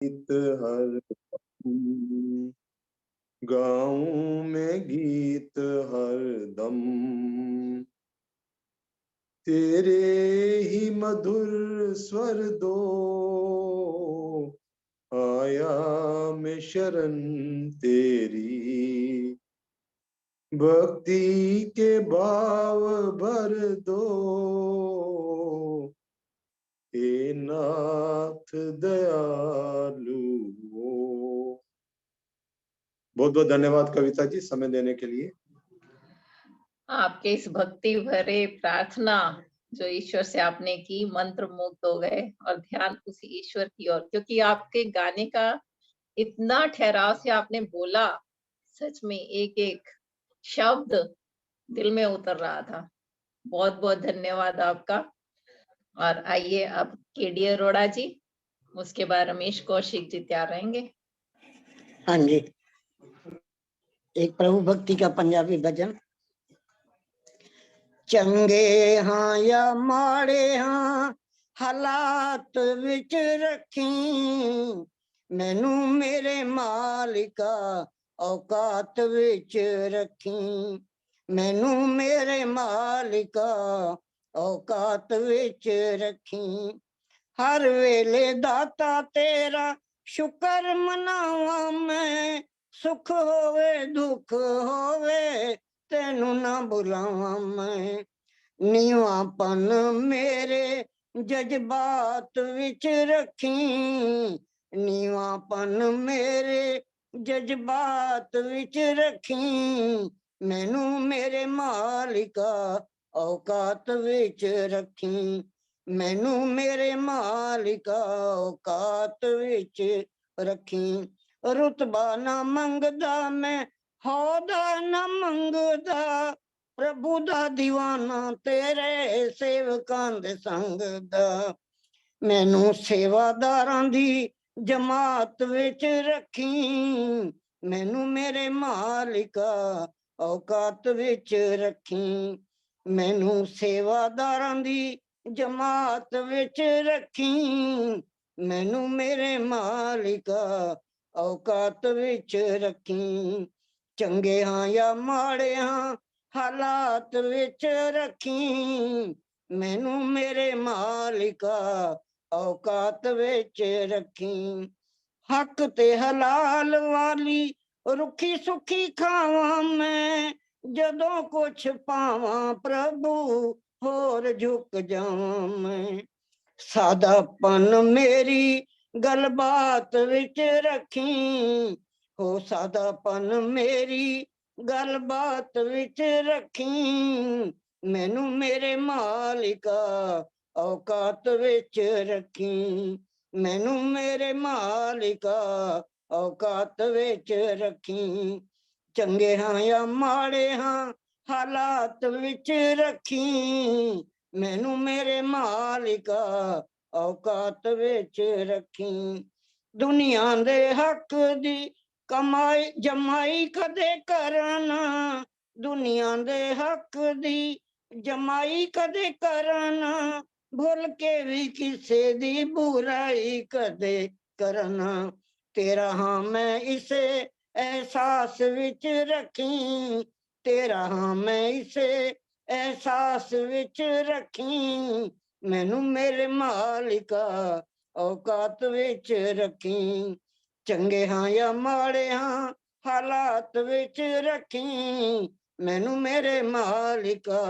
गीत हर गाऊं में गीत हर दम, तेरे ही मधुर स्वर दो आया मैं शरण तेरी, भक्ति के भाव भर दो हे नाथ दयालु। बहुत बहुत धन्यवाद कविता जी समय देने के लिए। आपके इस भक्ति भरे प्रार्थना जो ईश्वर से आपने की, मंत्र मुग्ध हो गए और ध्यान उसी ईश्वर की ओर, क्योंकि आपके गाने का इतना ठहराव से आपने बोला, सच में एक एक शब्द दिल में उतर रहा था। बहुत बहुत धन्यवाद आपका। और आइए अब केडी अरोड़ा जी, उसके बाद रमेश कौशिक जी तैयार रहेंगे। हाँ जी, एक प्रभु भक्ति का पंजाबी भजन। चंगे हाँ या माड़े हाँ हालात विच रखी, मैनू मेरे मालिका औकात विच रखी, मैनू मेरे मालिका औकात विच रखी, हर वेले दाता तेरा शुक्र मनावा मैं, सुख होवे दुख होवे तेनू ना बुलावा मैं, नीवापन मेरे जज्बात विच रखी, नीवापन मेरे जज्बात विच रखी, मैनू मेरे मालिका औकात विच रखी, मैनू मेरे मालिका औकात विच रखी, रुतबा ना मंगदा मैं होदा ना मंगदा, प्रभु दा दीवाना तेरे सेवकां दे संग दा, मैनू सेवादारां दी जमात विच रखी, मैनू मेरे मालिका औकात विच रखी, मैनू सेवादारां दी जमात विच रखी, मैनू मेरे मालिका औकात विच रखी, चंगे हाँ या माड़े हाँ हालात विच रखी, मैनू मेरे मालिका औकात विच रखी, हक ते हलाल वाली रुखी सुखी खावा मैं, जदों कुछ पावा प्रभु होर झुक जावा मैं, सादापन मेरी गलबात विच रखी, हो सादापन मेरी गलबात विच रखी, मैनू मेरे मालिका औकात विच रखी, मैनू मेरे मालिका औकात विच रखी, चंगे हाँ या माड़े हाँ हालात विच रखी, मैनू मेरे मालिका औकात विच रखी, दुनिया दे हक दी कमाई जमाई कदे करना, दुनिया दे हक दी जमाई कदे करना, भुल के भी किसे दी बुराई कदे करना, तेरा हाँ मैं इसे एहसास विच रखी, तेरा हाँ मैं इसे एहसास विच रखी, मैनू मेरे मालिका औकात विच रखी, चंगे हाँ या माड़े हाँ हालात विच रखी, मैनू मेरे मालिका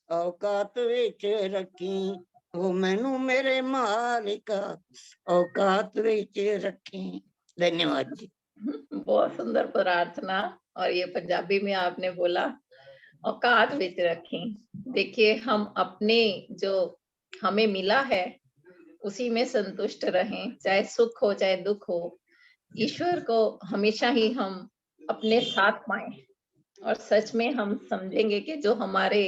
औकात विच रखी, वो मैनू मेरे मालिका औकात विच रखी। धन्यवाद जी। बहुत सुंदर प्रार्थना, और ये पंजाबी में आपने बोला औकात विच रखी। देखिए, हम अपने जो हमें मिला है उसी में संतुष्ट रहें, चाहे सुख हो चाहे दुख हो, ईश्वर को हमेशा ही हम अपने साथ पाएं, और सच में हम समझेंगे कि जो हमारे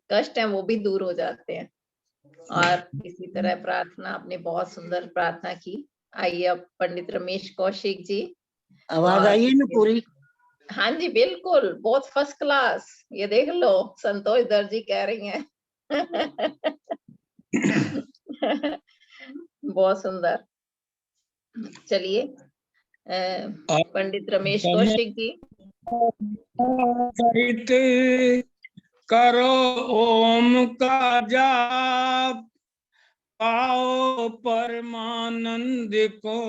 कष्ट हैं वो भी दूर हो जाते हैं। और इसी तरह प्रार्थना, आपने बहुत सुंदर प्रार्थना की। आइए अब पंडित रमेश कौशिक जी। आवाज आई है ना पूरी? हाँ जी बिल्कुल, बहुत फर्स्ट क्लास। ये देख लो, संतोष दर्जी कह रही हैं। बहुत सुंदर। चलिए पंडित रमेश कौशिक जी। सहित करो ओम का जाप, पाओ परमानंद को,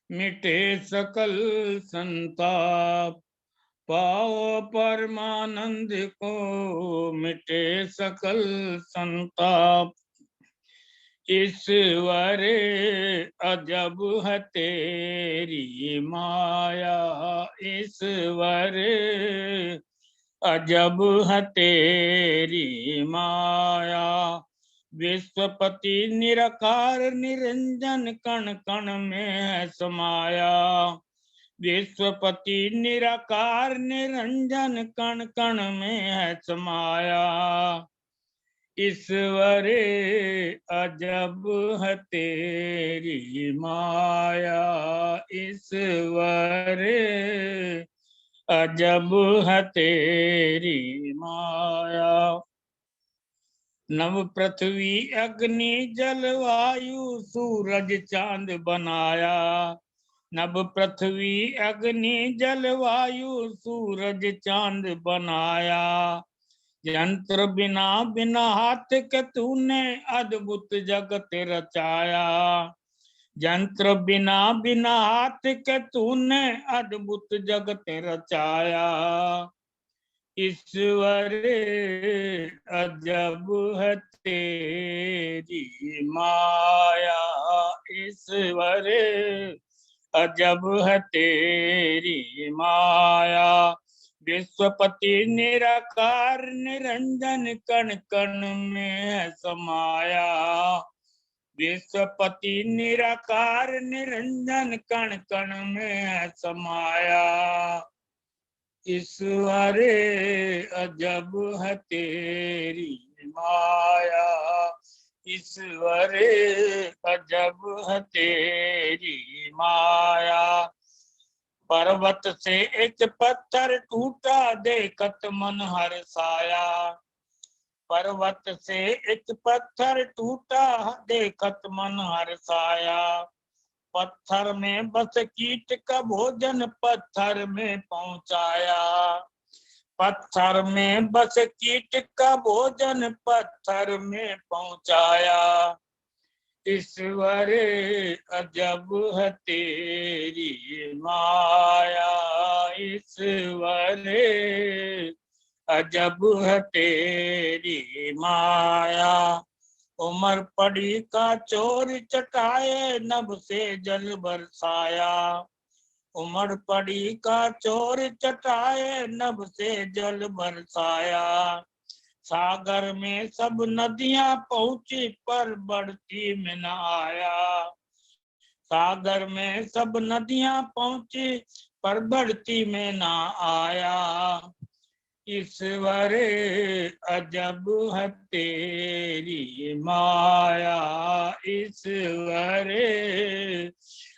मिटे सकल संताप। पाओ परमानंद को, मिटे सकल संताप। ईश्वर अजब है तेरी माया, ईश्वर अजब है तेरी माया। विश्वपति निराकार निरंजन कण कण में है समाया। विश्वपति निराकार निरंजन कण कण में है समाया। ईश्वर अजब है तेरी माया, ईश्वर अजब है तेरी माया। नव पृथ्वी अग्नि जल वायु सूरज चांद बनाया। नव पृथ्वी अग्नि जल वायु सूरज चांद बनाया। यंत्र बिना बिना हाथ के तूने अद्भुत जगत रचाया। यंत्र बिना बिना हाथ के तूने अद्भुत जगत रचाया। ईश्वर अजब है तेरी माया, ईश्वर अजब है तेरी माया। विश्वपति निराकार निरंजन कण कण में है समाया। विश्वपति निराकार निरंजन कण कण में है समाया। ईश्वर अजब है तेरी माया, ईश्वर अजब है तेरी माया। पर्वत से एक पत्थर टूटा देखत मन हर्षाया। पर्वत से एक पत्थर टूटा देखत मन हर्षाया। पत्थर में बस कीट का भोजन पत्थर में पहुंचाया। पत्थर में बस कीट का भोजन पत्थर में पहुंचाया। ईश्वर अजब है तेरी माया, ईश्वर अजब है तेरी माया। उमर पड़ी का चोर चटाए नभ से जल बरसाया। उमर पड़ी का चोर चटाए नभ से जल बरसाया। सागर में सब नदियां पहुंची पर बढ़ती में न आया। सागर में सब नदियां पहुंची पर बढ़ती में न आया। ईश्वर अजब है तेरी माया, ईश्वर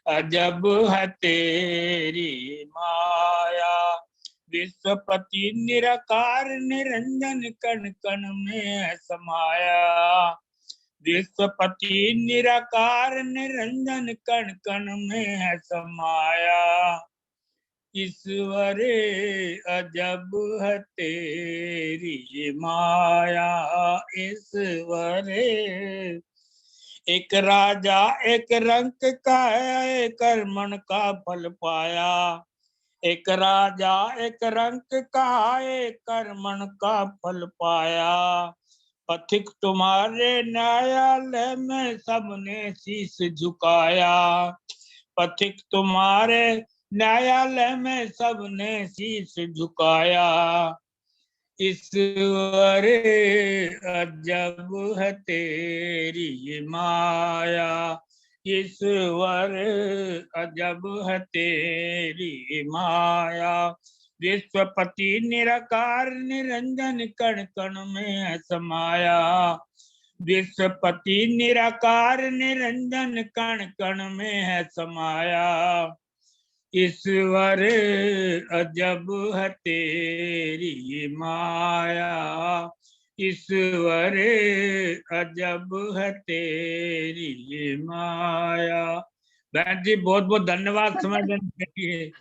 अजब है तेरी माया। विश्वपति निराकार निरंजन कण कण में है समाया। विश्वपति निराकार निरंजन कण कण में है समाया। ईश्वर अजब है तेरी माया, ईश्वर। एक राजा एक रंक का है कर्मण का फल पाया। एक राजा एक रंक का है कर्मण का फल पाया। पथिक तुम्हारे न्यायालय में सबने शीश झुकाया। पथिक तुम्हारे न्यायालय में सबने शीश झुकाया। ईश्वर अजब है तेरी माया, ईश्वर अजब है तेरी माया। विश्वपति निराकार निरंजन कण कण में है समाया। विश्वपति निराकार निरंजन कण कण में है समाया। ईश्वर अजब है तेरी माया, ईश्वर अजब है तेरी माया। बहन जी बहुत बहुत धन्यवाद समय देने के लिए।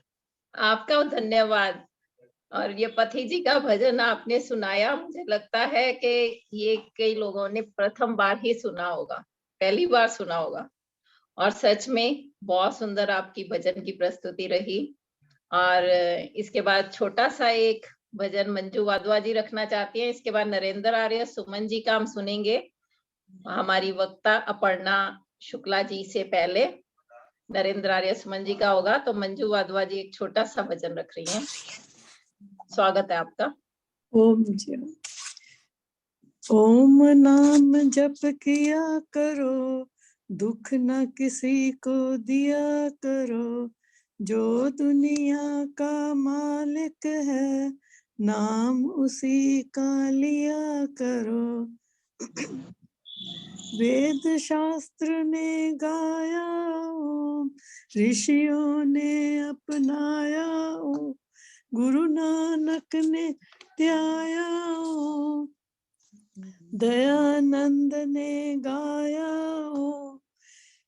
आपका धन्यवाद। और ये पति जी का भजन आपने सुनाया, मुझे लगता है कि ये कई लोगों ने प्रथम बार ही सुना होगा, पहली बार सुना होगा। और सच में बहुत सुंदर आपकी भजन की प्रस्तुति रही। और इसके बाद छोटा सा एक भजन मंजू वाधवा जी रखना चाहती हैं। इसके बाद नरेंद्र आर्य सुमन जी का हम सुनेंगे। हमारी वक्ता अपर्णा शुक्ला जी से पहले नरेंद्र आर्य सुमन जी का होगा, तो मंजू वाधवा जी एक छोटा सा भजन रख रही हैं। स्वागत है आपका। ओम जी। ओम नाम जप किया करो, दुख न किसी को दिया करो, जो दुनिया का मालिक है, नाम उसी का लिया करो। वेद शास्त्र ने गाया, ऋषियों ने अपनाया, गुरु नानक ने त्याया, दयानंद ने गाया,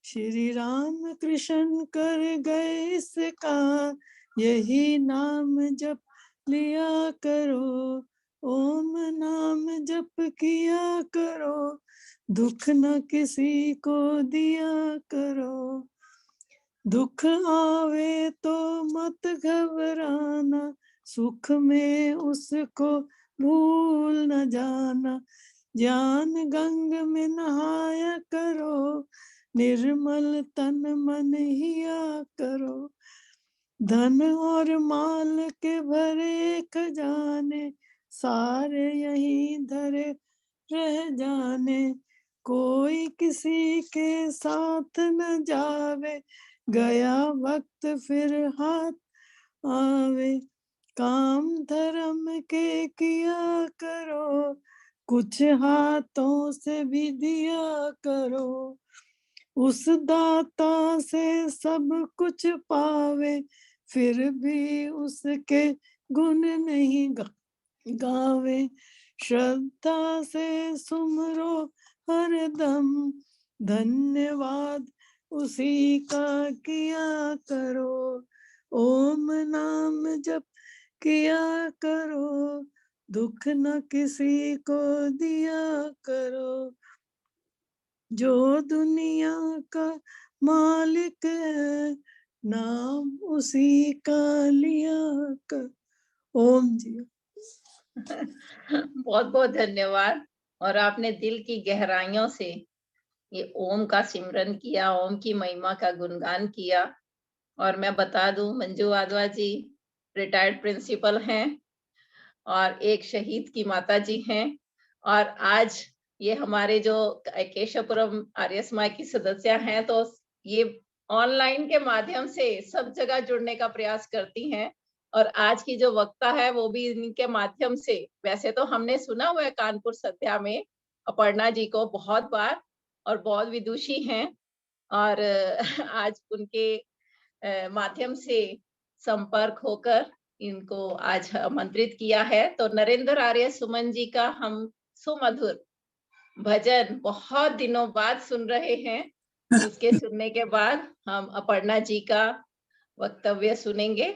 श्री राम कृष्ण कर गए इसका, यही नाम जप लिया करो। ओम नाम जप किया करो, दुख न किसी को दिया करो। दुख आवे तो मत घबराना, सुख में उसको भूल न जाना। ज्ञान गंग में नहाया करो, निर्मल तन मन हिया करो। धन और माल के भरे खजाने, सारे यहीं धरे रह जाने। कोई किसी के साथ न जावे, गया वक्त फिर हाथ आवे। काम धर्म के किया करो, कुछ हाथों से भी दिया करो। उस दाता से सब कुछ पावे, फिर भी उसके गुण नहीं गावे। श्रद्धा से सुमरो हरदम, धन्यवाद उसी का किया करो। ओम नाम जप किया करो, दुख न किसी को दिया करो। जो दुनिया का मालिक है, नाम उसी का लिया कर। ओम जी। बहुत बहुत धन्यवाद। और आपने दिल की गहराइयों से ये ओम का सिमरन किया, ओम की महिमा का गुणगान किया। और मैं बता दूं, मंजू वाधवा जी रिटायर्ड प्रिंसिपल हैं और एक शहीद की माता जी हैं। और आज ये हमारे जो केशवपुरम आर्य समाज की सदस्य हैं, तो ये ऑनलाइन के माध्यम से सब जगह जुड़ने का प्रयास करती हैं। और आज की जो वक्ता है वो भी इनके माध्यम से, वैसे तो हमने सुना हुआ है कानपुर संध्या में अपर्णा जी को बहुत बार, और बहुत विदुषी हैं। और आज उनके माध्यम से संपर्क होकर इनको आज आमंत्रित किया है। तो नरेंद्र आर्य सुमन जी का हम सुमधुर भजन बहुत दिनों बाद सुन रहे हैं। उसके सुनने के बाद हम अपर्णा जी का वक्तव्य सुनेंगे।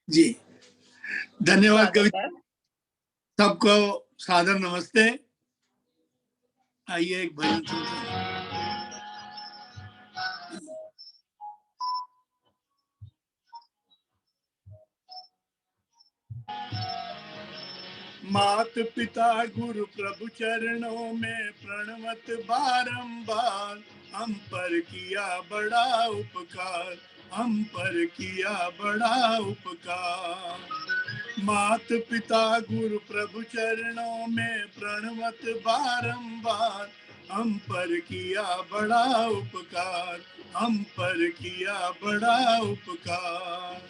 जी धन्यवाद कविता। है। सबको सादर नमस्ते। आइए एक भजन सुनते हैं। मात पिता गुरु प्रभु चरणों में प्रणवत बारंबार, हम पर किया बड़ा उपकार, हम पर किया बड़ा उपकार। मात पिता गुरु प्रभु चरणों में प्रणवत बारंबार, हम पर किया बड़ा उपकार, हम पर किया बड़ा उपकार।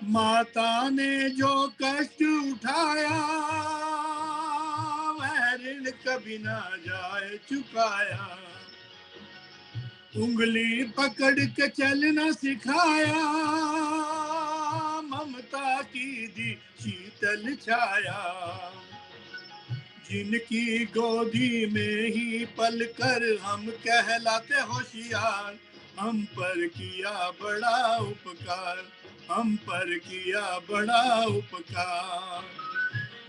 माता ने जो कष्ट उठाया, वह ऋण कभी ना जाए चुकाया। उंगली पकड़ के चलना सिखाया, ममता की दी शीतल छाया। जिनकी गोदी में ही पल कर हम कहलाते होशियार, हम पर किया बड़ा उपकार, हम पर किया बड़ा उपकार।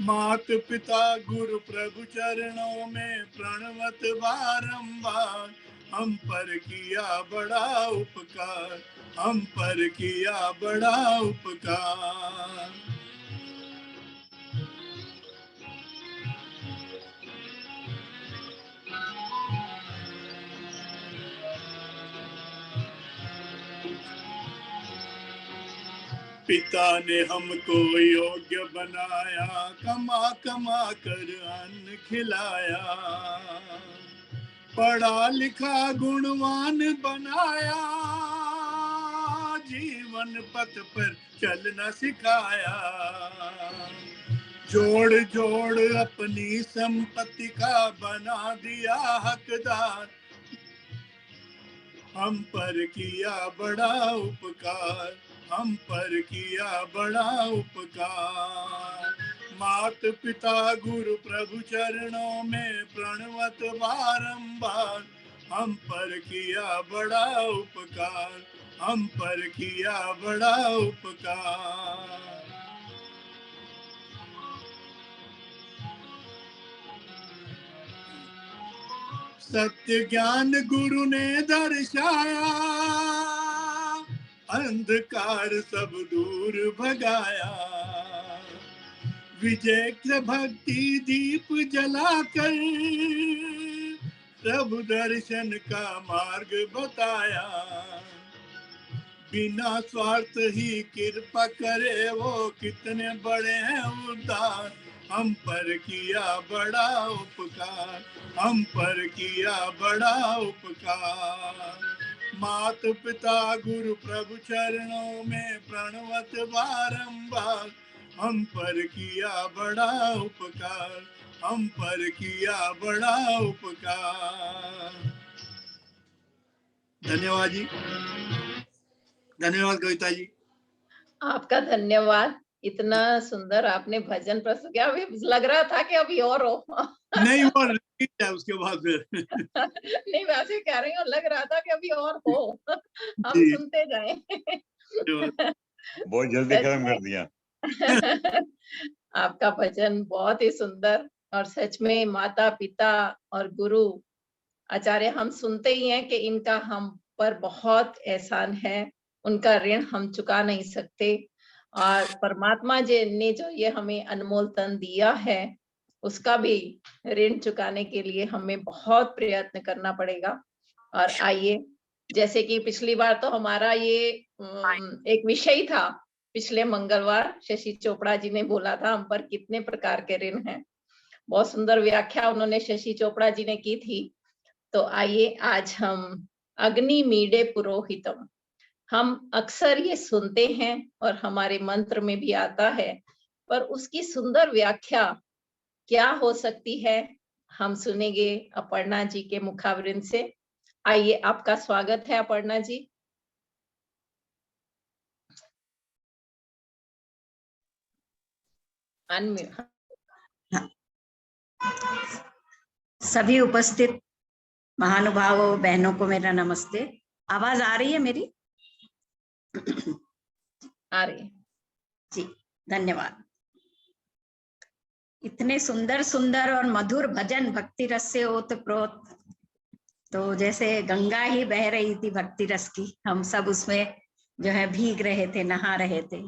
मात पिता गुरु प्रभु चरणों में प्रणवत बारंबार, हम पर किया बड़ा उपकार, हम पर किया बड़ा उपकार। पिता ने हमको योग्य बनाया, कमा कमा कर अन्न खिलाया, पढ़ा लिखा गुणवान बनाया, जीवन पथ पर चलना सिखाया। जोड़ जोड़ अपनी संपत्ति का बना दिया हकदार, हम पर किया बड़ा उपकार, हम पर किया बड़ा उपकार। मात पिता गुरु प्रभु चरणों में प्रणवत बारंबार, हम पर किया बड़ा उपकार, हम पर किया बड़ा उपकार। सत्य ज्ञान गुरु ने दर्शाया, अंधकार सब दूर भगाया, विजय भक्ति दीप जलाकर प्रभु दर्शन का मार्ग बताया। बिना स्वार्थ ही कृपा करे वो कितने बड़े हैं उद्धार, हम पर किया बड़ा उपकार, हम पर किया बड़ा उपकार। मात पिता गुरु प्रभु चरणों में प्रणवत बारंबार, हम पर किया बड़ा उपकार, हम पर किया बड़ा उपकार। धन्यवाद जी, धन्यवाद कविता जी। आपका धन्यवाद। इतना सुंदर आपने भजन प्रस्तुत किया, अभी लग रहा था कि अभी और हो। नहीं वो है उसके बाद फिर नहीं वैसे कह रही हूँ, लग रहा था कि अभी और हो, हम सुनते जाएं। बहुत जल्दी खत्म कर दिया। आपका भजन बहुत ही सुंदर, और सच में माता पिता और गुरु आचार्य हम सुनते ही हैं कि इनका हम पर बहुत एहसान है, उनका ऋण हम चुका नहीं सकते। और परमात्मा जी ने जो ये हमें अनमोल तन दिया है, उसका भी ऋण चुकाने के लिए हमें बहुत प्रयत्न करना पड़ेगा। और आइए, जैसे कि पिछली बार तो हमारा ये एक विषय था, पिछले मंगलवार शशि चोपड़ा जी ने बोला था हम पर कितने प्रकार के ऋण हैं। बहुत सुंदर व्याख्या उन्होंने शशि चोपड़ा जी ने की थी। तो आइए आज हम अग्नि मीडे पुरोहितम, हम अक्सर ये सुनते हैं और हमारे मंत्र में भी आता है, पर उसकी सुंदर व्याख्या क्या हो सकती है हम सुनेंगे अपर्णा जी के मुखावरिंद से। आइए, आपका स्वागत है अपर्णा जी। सभी उपस्थित महानुभावों बहनों को मेरा नमस्ते। आवाज आ रही है मेरी? आ रही जी, धन्यवाद। इतने सुंदर सुंदर और मधुर भजन भक्ति रस से ओतप्रोत, तो जैसे गंगा ही बह रही थी भक्ति रस की, हम सब उसमें जो है भीग रहे थे, नहा रहे थे।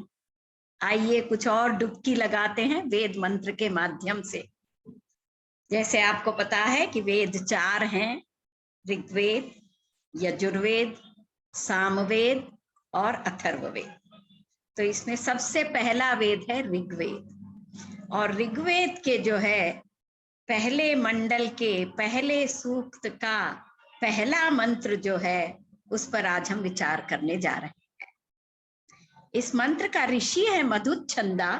आइए कुछ और डुबकी लगाते हैं वेद मंत्र के माध्यम से। जैसे आपको पता है कि वेद 4 हैं, ऋग्वेद, यजुर्वेद, सामवेद और अथर्ववेद। तो इसमें सबसे पहला वेद है ऋग्वेद, और ऋग्वेद के जो है पहले मंडल के पहले सूक्त का पहला मंत्र जो है, उस पर आज हम विचार करने जा रहे हैं। इस मंत्र का ऋषि है मधुच्छंदा,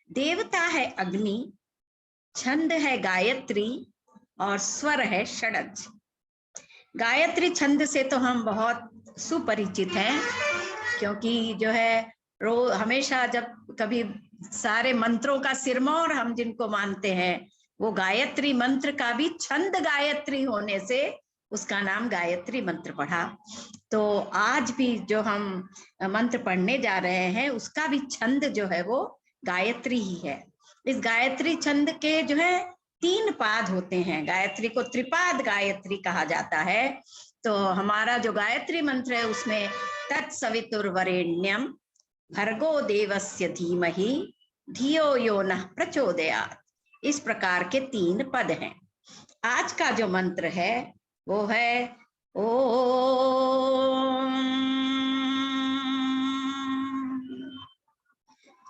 देवता है अग्नि, छंद है गायत्री और स्वर है षडज। गायत्री छंद से तो हम बहुत सुपरिचित हैं, क्योंकि जो है हमेशा जब कभी सारे मंत्रों का सिरमौर हम जिनको मानते हैं वो गायत्री मंत्र का भी छंद गायत्री होने से उसका नाम गायत्री मंत्र पड़ा। तो आज भी जो हम मंत्र पढ़ने जा रहे हैं उसका भी छंद जो है वो गायत्री ही है। इस गायत्री छंद के जो है 3 पाद होते हैं। गायत्री को त्रिपाद गायत्री कहा जाता है। तो हमारा जो गायत्री मंत्र है उसमें तत्सवितुर्वरेण्यम भर्गो देवस्य धीमहि धियो यो नः प्रचोदयात्, इस प्रकार के 3 पद हैं। आज का जो मंत्र है वो है ओम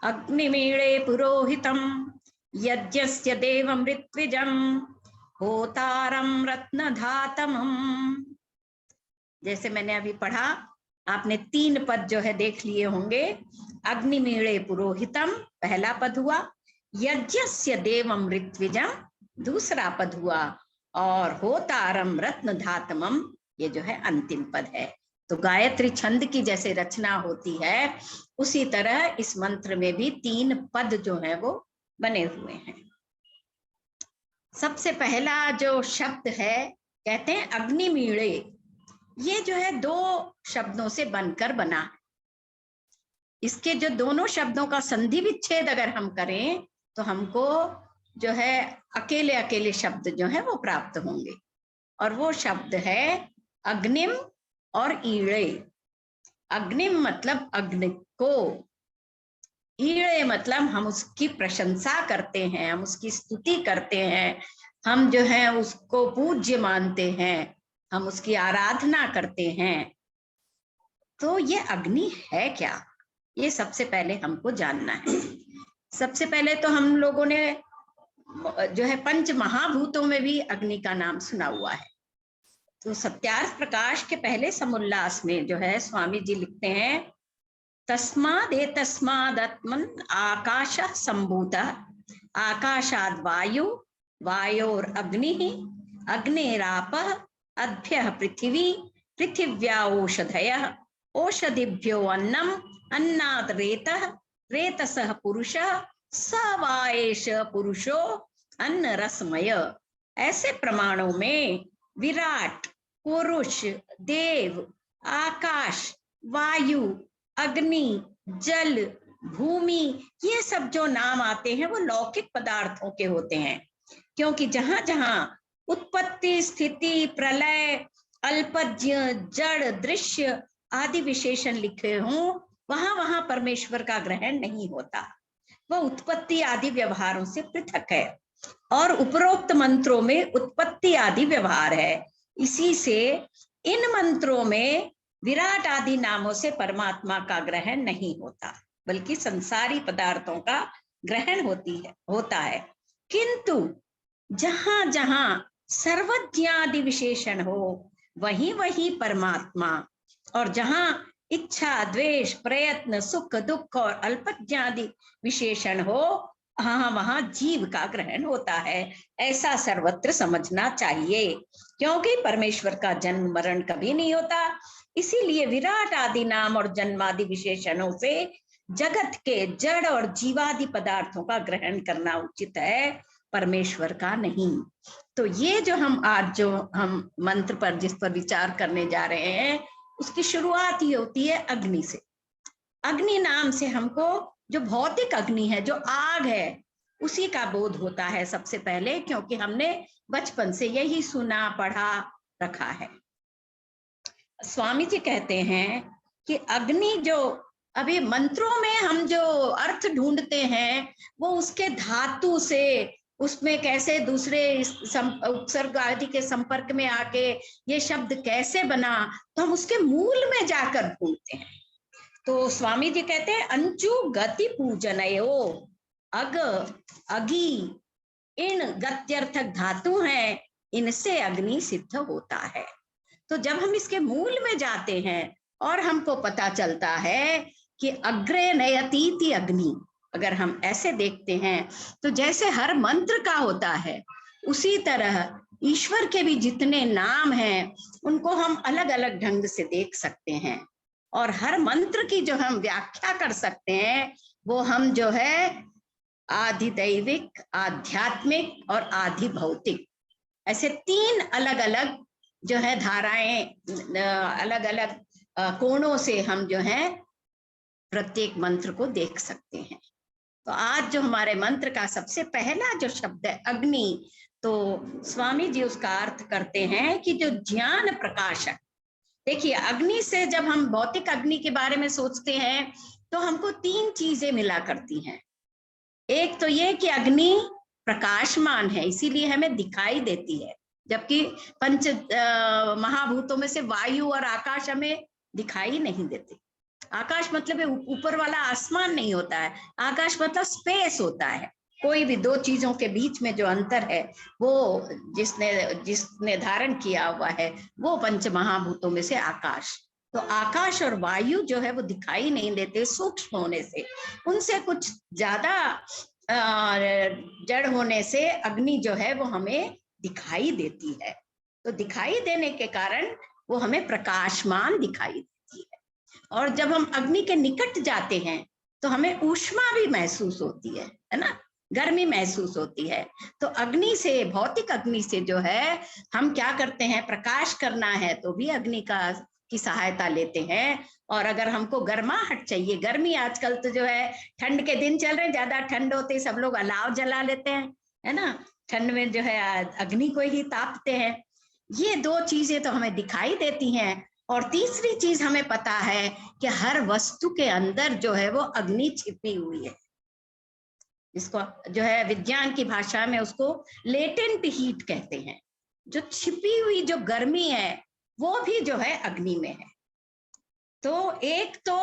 अग्निमीळे पुरोहितम यज्ञस्य देवं ऋत्विजं होतारं रत्नधातमम्। जैसे मैंने अभी पढ़ा, आपने 3 पद जो है देख लिए होंगे। अग्निमीळे पुरोहितम पहला पद हुआ, यज्ञस्य देवं ऋत्विजं दूसरा पद हुआ, और होतारम रत्नधातमम ये जो है अंतिम पद है। तो गायत्री छंद की जैसे रचना होती है उसी तरह इस मंत्र में भी 3 पद जो है वो बने हुए हैं। सबसे पहला जो शब्द है कहते हैं अग्निमीळे। ये जो है 2 शब्दों से बनकर बना है। इसके जो दोनों शब्दों का संधि विच्छेद अगर हम करें तो हमको जो है अकेले अकेले शब्द जो है वो प्राप्त होंगे, और वो शब्द है अग्निम और ईळे। अग्निम मतलब अग्नि को, ईळे मतलब हम उसकी प्रशंसा करते हैं, हम उसकी स्तुति करते हैं, हम जो है उसको पूज्य मानते हैं, हम उसकी आराधना करते हैं। तो ये अग्नि है क्या, ये सबसे पहले हमको जानना है। सबसे पहले तो हम लोगों ने जो है 5 महाभूतों में भी अग्नि का नाम सुना हुआ है। तो सत्यार्थ प्रकाश के पहले समुल्लास में जो है स्वामी जी लिखते हैं तस्मादेतस्मादत्मन् आकाशः सम्भूतः आकाशाद् वायु वायोरग्निः अग्नेरापः अद्भ्यः पृथिवी पृथिव्या ओषधयः ओषधिभ्यो अन्नम् अन्नात् रेतः रेतसः पुरुषः स वा एष पुरुषो अन्न रसमय। ऐसे प्रमाणों में विराट, पुरुष, देव, आकाश, वायु, अग्नि, जल, भूमि, ये सब जो नाम आते हैं वो लौकिक पदार्थों के होते हैं, क्योंकि जहां जहां उत्पत्ति, स्थिति, प्रलय, अल्पज्य, जड़, दृश्य आदि विशेषण लिखे हों वहां वहां परमेश्वर का ग्रहण नहीं होता, वह उत्पत्ति आदि व्यवहारों से पृथक है। और उपरोक्त मंत्रों में उत्पत्ति आदि व्यवहार है। इसी से इन मंत्रों में विराट आदि नामों से परमात्मा का ग्रहण नहीं होता, बल्कि संसारी पदार्थों का ग्रहण होता है। किंतु जहां जहां सर्वज्ञ आदि विशेषण हो वहीं वहीं परमात्मा, और जहां इच्छा, द्वेष, प्रयत्न, सुख, दुख और अल्पज्ञ आदि विशेषण हो वहां जीव का ग्रहण होता है। ऐसा सर्वत्र समझना चाहिए, क्योंकि परमेश्वर का जन्म मरण कभी नहीं होता। इसीलिए विराट आदि नाम और जन्मादि विशेषणों से जगत के जड़ और जीवादि पदार्थों का ग्रहण करना उचित है, परमेश्वर का नहीं। तो ये जो हम आज जो हम मंत्र पर जिस पर विचार करने जा रहे हैं उसकी शुरुआत ही होती है अग्नि से। अग्नि नाम से हमको जो भौतिक अग्नि है, जो आग है, उसी का बोध होता है सबसे पहले, क्योंकि हमने बचपन से यही सुना पढ़ा रखा है। स्वामी जी कहते हैं कि अग्नि जो अभी मंत्रों में हम जो अर्थ ढूंढते हैं वो उसके धातु से, उसमें कैसे दूसरे उपसर्ग आदि के संपर्क में आके ये शब्द कैसे बना, तो हम उसके मूल में जाकर ढूंढते हैं। तो स्वामी जी कहते हैं अंचु गति पूजनयो, अग, अगी, इन गत्यर्थक धातु हैं, इनसे अग्नि सिद्ध होता है। तो जब हम इसके मूल में जाते हैं और हमको पता चलता है कि अग्रे नयतीति अग्नि, अगर हम ऐसे देखते हैं तो जैसे हर मंत्र का होता है उसी तरह ईश्वर के भी जितने नाम हैं उनको हम अलग अलग ढंग से देख सकते हैं, और हर मंत्र की जो हम व्याख्या कर सकते हैं वो हम जो है आधि दैविक, आध्यात्मिक और आधि भौतिक, ऐसे 3 अलग अलग जो है धाराएं, अलग अलग कोणों से हम जो है प्रत्येक मंत्र को देख सकते हैं। तो आज जो हमारे मंत्र का सबसे पहला जो शब्द है अग्नि, तो स्वामी जी उसका अर्थ करते हैं कि जो ज्ञान प्रकाशक। देखिए, अग्नि से जब हम भौतिक अग्नि के बारे में सोचते हैं तो हमको 3 चीजें मिला करती हैं। एक तो ये कि अग्नि प्रकाशमान है, इसीलिए हमें दिखाई देती है, जबकि पंच महाभूतों में से वायु और आकाश हमें दिखाई नहीं देते। आकाश मतलब ऊपर वाला आसमान नहीं होता है, आकाश मतलब स्पेस होता है। कोई भी 2 चीजों के बीच में जो अंतर है वो जिसने धारण किया हुआ है वो पंच महाभूतों में से आकाश। तो आकाश और वायु जो है वो दिखाई नहीं देते सूक्ष्म होने से, उनसे कुछ ज्यादा जड़ होने से अग्नि जो है वो हमें दिखाई देती है। तो दिखाई देने के कारण वो हमें प्रकाशमान दिखाई देती है। और जब हम अग्नि के निकट जाते हैं तो हमें ऊष्मा भी महसूस होती है ना, गर्मी महसूस होती है। तो अग्नि से, भौतिक अग्नि से जो है हम क्या करते हैं, प्रकाश करना है तो भी अग्नि की सहायता लेते हैं। और अगर हमको गर्माहट चाहिए, गर्मी आजकल तो जो है ठंड के दिन चल रहे हैं, ज्यादा ठंड होते सब लोग अलाव जला लेते हैं, है ना, ठंड में जो है अग्नि को ही तापते हैं। ये 2 चीजें तो हमें दिखाई देती हैं। और तीसरी चीज हमें पता है कि हर वस्तु के अंदर जो है वो अग्नि छिपी हुई है, इसको जो है विज्ञान की भाषा में उसको लेटेंट हीट कहते हैं। जो छिपी हुई जो गर्मी है वो भी जो है अग्नि में है। तो एक तो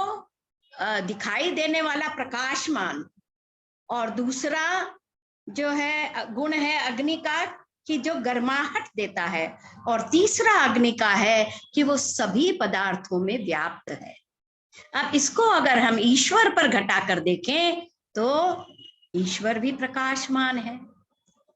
दिखाई देने वाला प्रकाशमान, और दूसरा जो है गुण है अग्नि का कि जो गर्माहट देता है, और तीसरा अग्नि का है कि वो सभी पदार्थों में व्याप्त है। अब इसको अगर हम ईश्वर पर घटा कर देखें तो ईश्वर भी प्रकाशमान है।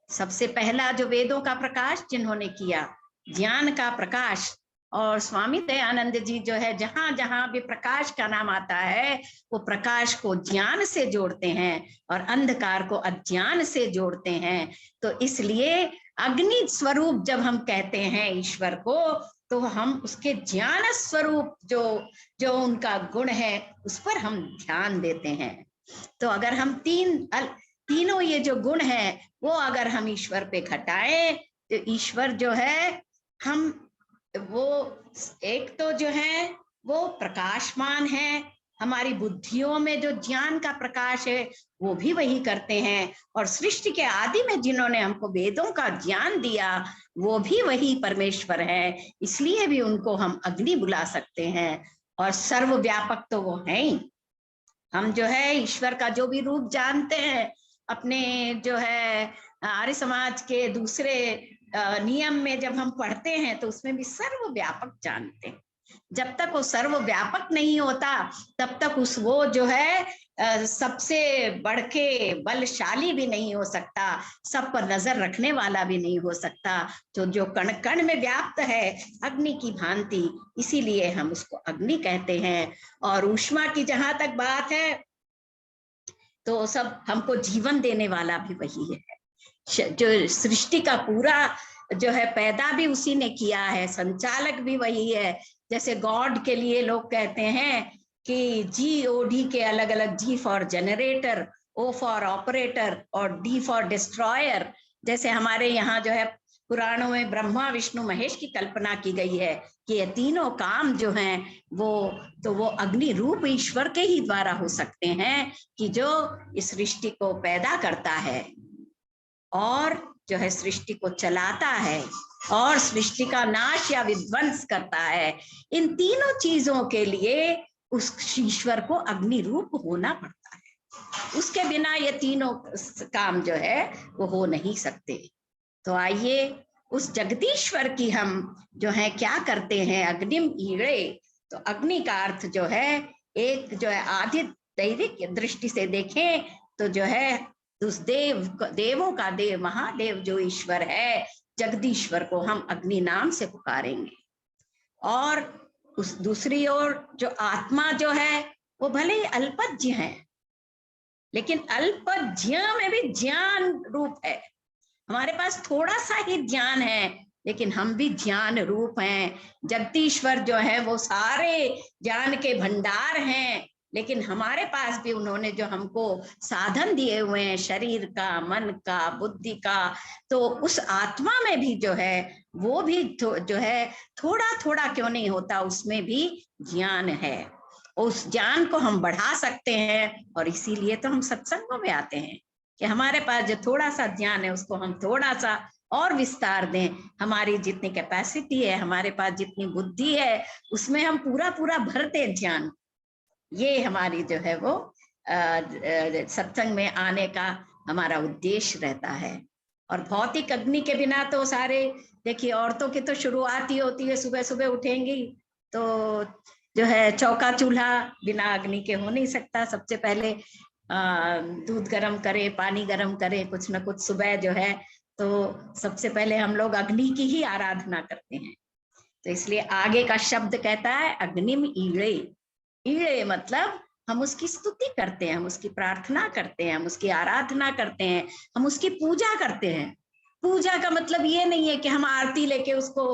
सबसे पहला जो वेदों का प्रकाश जिन्होंने किया, ज्ञान का प्रकाश, और स्वामी दयानंद जी जो है जहां जहां भी प्रकाश का नाम आता है वो प्रकाश को ज्ञान से जोड़ते हैं और अंधकार को अज्ञान से जोड़ते हैं। तो इसलिए अग्नि स्वरूप जब हम कहते हैं ईश्वर को, तो हम उसके ज्ञान स्वरूप जो उनका गुण है उस पर हम ध्यान देते हैं। तो अगर हम तीनों ये जो गुण है वो अगर हम ईश्वर पे घटाएं तो ईश्वर जो है हम वो एक तो जो है वो प्रकाशमान है, हमारी बुद्धियों में जो ज्ञान का प्रकाश है वो भी वही करते हैं, और सृष्टि के आदि में जिन्होंने हमको वेदों का ज्ञान दिया वो भी वही परमेश्वर है। इसलिए भी उनको हम अग्नि बुला सकते हैं। और सर्वव्यापक तो वो हैं ही। हम जो है ईश्वर का जो भी रूप जानते हैं, अपने जो है आर्य समाज के दूसरे नियम में जब हम पढ़ते हैं तो उसमें भी सर्वव्यापक जानते हैं। जब तक वो सर्वव्यापक नहीं होता तब तक वो जो है सबसे बढ़ के बलशाली भी नहीं हो सकता, सब पर नजर रखने वाला भी नहीं हो सकता, जो कण कण में व्याप्त है अग्नि की भांति, इसीलिए हम उसको अग्नि कहते हैं। और ऊष्मा की जहां तक बात है तो सब हमको जीवन देने वाला भी वही है। जो सृष्टि का पूरा जो है पैदा भी उसी ने किया है, संचालक भी वही है। जैसे गॉड के लिए लोग कहते हैं कि GOD के अलग अलग, G for generator, O for operator और D फॉर डिस्ट्रॉयर। जैसे हमारे यहाँ जो है पुराणों में ब्रह्मा विष्णु महेश की कल्पना की गई है कि ये तीनों काम जो हैं वो अग्नि रूप ईश्वर के ही द्वारा हो सकते हैं, कि जो इस सृष्टि को पैदा करता है और जो है सृष्टि को चलाता है और सृष्टि का नाश या विध्वंस करता है। इन तीनों चीजों के लिए उस ईश्वर को अग्नि रूप होना पड़ता है, उसके बिना ये तीनों काम जो है वो हो नहीं सकते। तो आइए उस जगदीश्वर की हम जो है क्या करते हैं, अग्निम ईड़े। तो अग्नि का अर्थ जो है एक जो है आदि दैविक दृष्टि से देखें तो जो है उस देवों का देव महादेव जो ईश्वर है जगदीश्वर को हम अग्नि नाम से पुकारेंगे। और उस दूसरी ओर जो आत्मा जो है वो भले ही अल्पज्ञ है, लेकिन अल्प ज्ञ में भी ज्ञान रूप है। हमारे पास थोड़ा सा ही ज्ञान है, लेकिन हम भी ज्ञान रूप हैं। जगदीश्वर जो है वो सारे ज्ञान के भंडार हैं, लेकिन हमारे पास भी उन्होंने जो हमको साधन दिए हुए हैं, शरीर का, मन का, बुद्धि का, तो उस आत्मा में भी जो है वो भी जो है थोड़ा थोड़ा क्यों नहीं होता, उसमें भी ज्ञान है। उस ज्ञान को हम बढ़ा सकते हैं, और इसीलिए तो हम सत्संगों में आते हैं कि हमारे पास जो थोड़ा सा ज्ञान है उसको हम थोड़ा सा और विस्तार दें। हमारी जितनी कैपेसिटी है, हमारे पास जितनी बुद्धि है, उसमें हम पूरा पूरा भरते ज्ञान। ये हमारी जो है वो सत्संग में आने का हमारा उद्देश्य रहता है। और भौतिक अग्नि के बिना तो सारे, देखिए औरतों की तो शुरुआत ही होती है, सुबह सुबह उठेंगी तो जो है चौका चूल्हा बिना अग्नि के हो नहीं सकता। सबसे पहले दूध गर्म करे, पानी गर्म करे, कुछ ना कुछ सुबह जो है, तो सबसे पहले हम लोग अग्नि की ही आराधना करते हैं। तो इसलिए आगे का शब्द कहता है अग्निम ईड़े। ईड़े मतलब हम उसकी स्तुति करते हैं, हम उसकी प्रार्थना करते हैं, हम उसकी आराधना करते हैं, हम उसकी पूजा करते हैं। पूजा का मतलब ये नहीं है कि हम आरती लेके उसको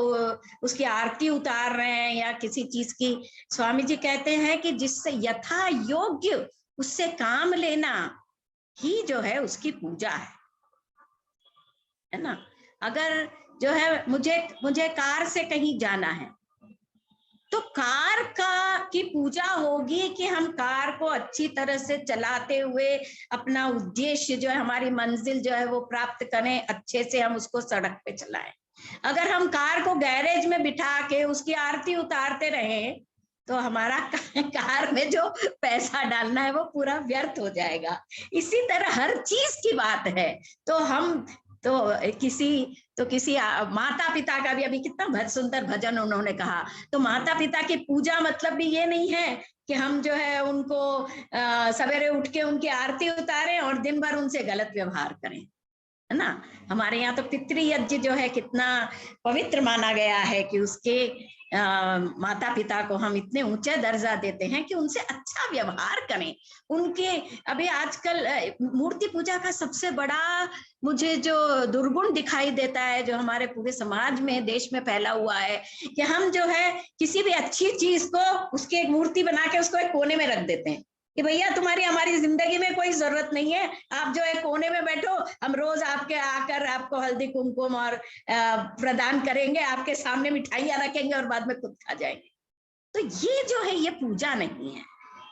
उसकी आरती उतार रहे हैं या किसी चीज की। स्वामी जी कहते हैं कि जिससे यथा योग्य उससे काम लेना ही जो है उसकी पूजा है ना। अगर जो है मुझे कार से कहीं जाना है, तो कार की पूजा होगी कि हम कार को अच्छी तरह से चलाते हुए अपना उद्देश्य जो है, हमारी मंजिल जो है वो प्राप्त करें, अच्छे से हम उसको सड़क पे चलाएं। अगर हम कार को गैरेज में बिठा के उसकी आरती उतारते रहे, तो हमारा कार में जो पैसा डालना है वो पूरा व्यर्थ हो जाएगा। इसी तरह हर चीज की बात है। तो हम किसी माता पिता का भी अभी कितना सुंदर भजन उन्होंने कहा। तो माता पिता की पूजा मतलब भी ये नहीं है कि हम जो है उनको सवेरे उठ के उनकी आरती उतारें और दिन भर उनसे गलत व्यवहार करें, है ना। हमारे यहाँ तो पितृयज्ञ जो है कितना पवित्र माना गया है कि उसके माता पिता को हम इतने ऊंचे दर्जा देते हैं कि उनसे अच्छा व्यवहार करें। उनके अभी आजकल मूर्ति पूजा का सबसे बड़ा मुझे जो दुर्गुण दिखाई देता है, जो हमारे पूरे समाज में, देश में फैला हुआ है, कि हम जो है किसी भी अच्छी चीज को उसकी एक मूर्ति बना के उसको एक कोने में रख देते हैं कि भैया तुम्हारी हमारी जिंदगी में कोई जरूरत नहीं है, आप जो है कोने में बैठो, हम रोज आपके आकर आपको हल्दी कुमकुम और प्रदान करेंगे, आपके सामने मिठाइयां रखेंगे और बाद में खुद खा जाएंगे। तो ये जो है ये पूजा नहीं है।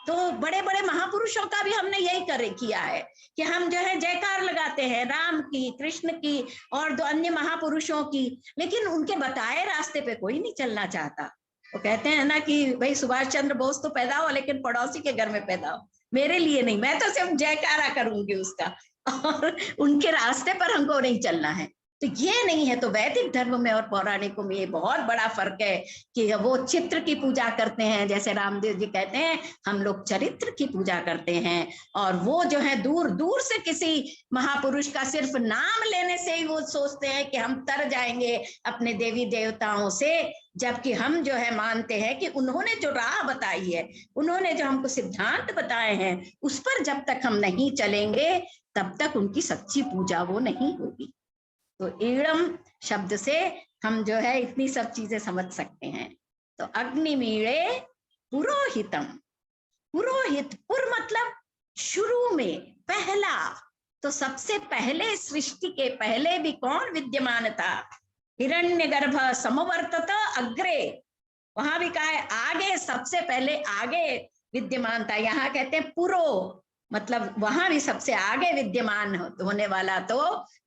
तो बड़े बड़े महापुरुषों का भी हमने यही किया है कि हम जो है जयकार लगाते हैं राम की, कृष्ण की और दो अन्य महापुरुषों की, लेकिन उनके बताए रास्ते पे कोई नहीं चलना चाहता। वो कहते हैं ना कि भाई सुभाष चंद्र बोस तो पैदा हो, लेकिन पड़ोसी के घर में पैदा हो, मेरे लिए नहीं, मैं तो सिर्फ जयकारा करूंगी उसका, और उनके रास्ते पर हमको नहीं चलना है। तो ये नहीं है। तो वैदिक धर्म में और पौराणिकों में ये बहुत बड़ा फर्क है कि वो चित्र की पूजा करते हैं, जैसे रामदेव जी कहते हैं हम लोग चरित्र की पूजा करते हैं। और वो जो है दूर दूर से किसी महापुरुष का सिर्फ नाम लेने से ही वो सोचते हैं कि हम तर जाएंगे अपने देवी देवताओं से, जबकि हम जो है मानते हैं कि उन्होंने जो राह बताई है, उन्होंने जो हमको सिद्धांत बताए हैं, उस पर जब तक हम नहीं चलेंगे तब तक उनकी सच्ची पूजा वो नहीं होगी। तो ईड़म शब्द से हम जो है इतनी सब चीजें समझ सकते हैं। तो अग्निमीड़े पुरोहितम, पुरोहित, पुर मतलब शुरू में, पहला। तो सबसे पहले सृष्टि के पहले भी कौन विद्यमान था? हिरण्यगर्भ समवर्तत अग्रे, वहां भी कहा है आगे, सबसे पहले आगे विद्यमान था। यहाँ कहते हैं पुरो मतलब वहां भी सबसे आगे विद्यमान होने वाला तो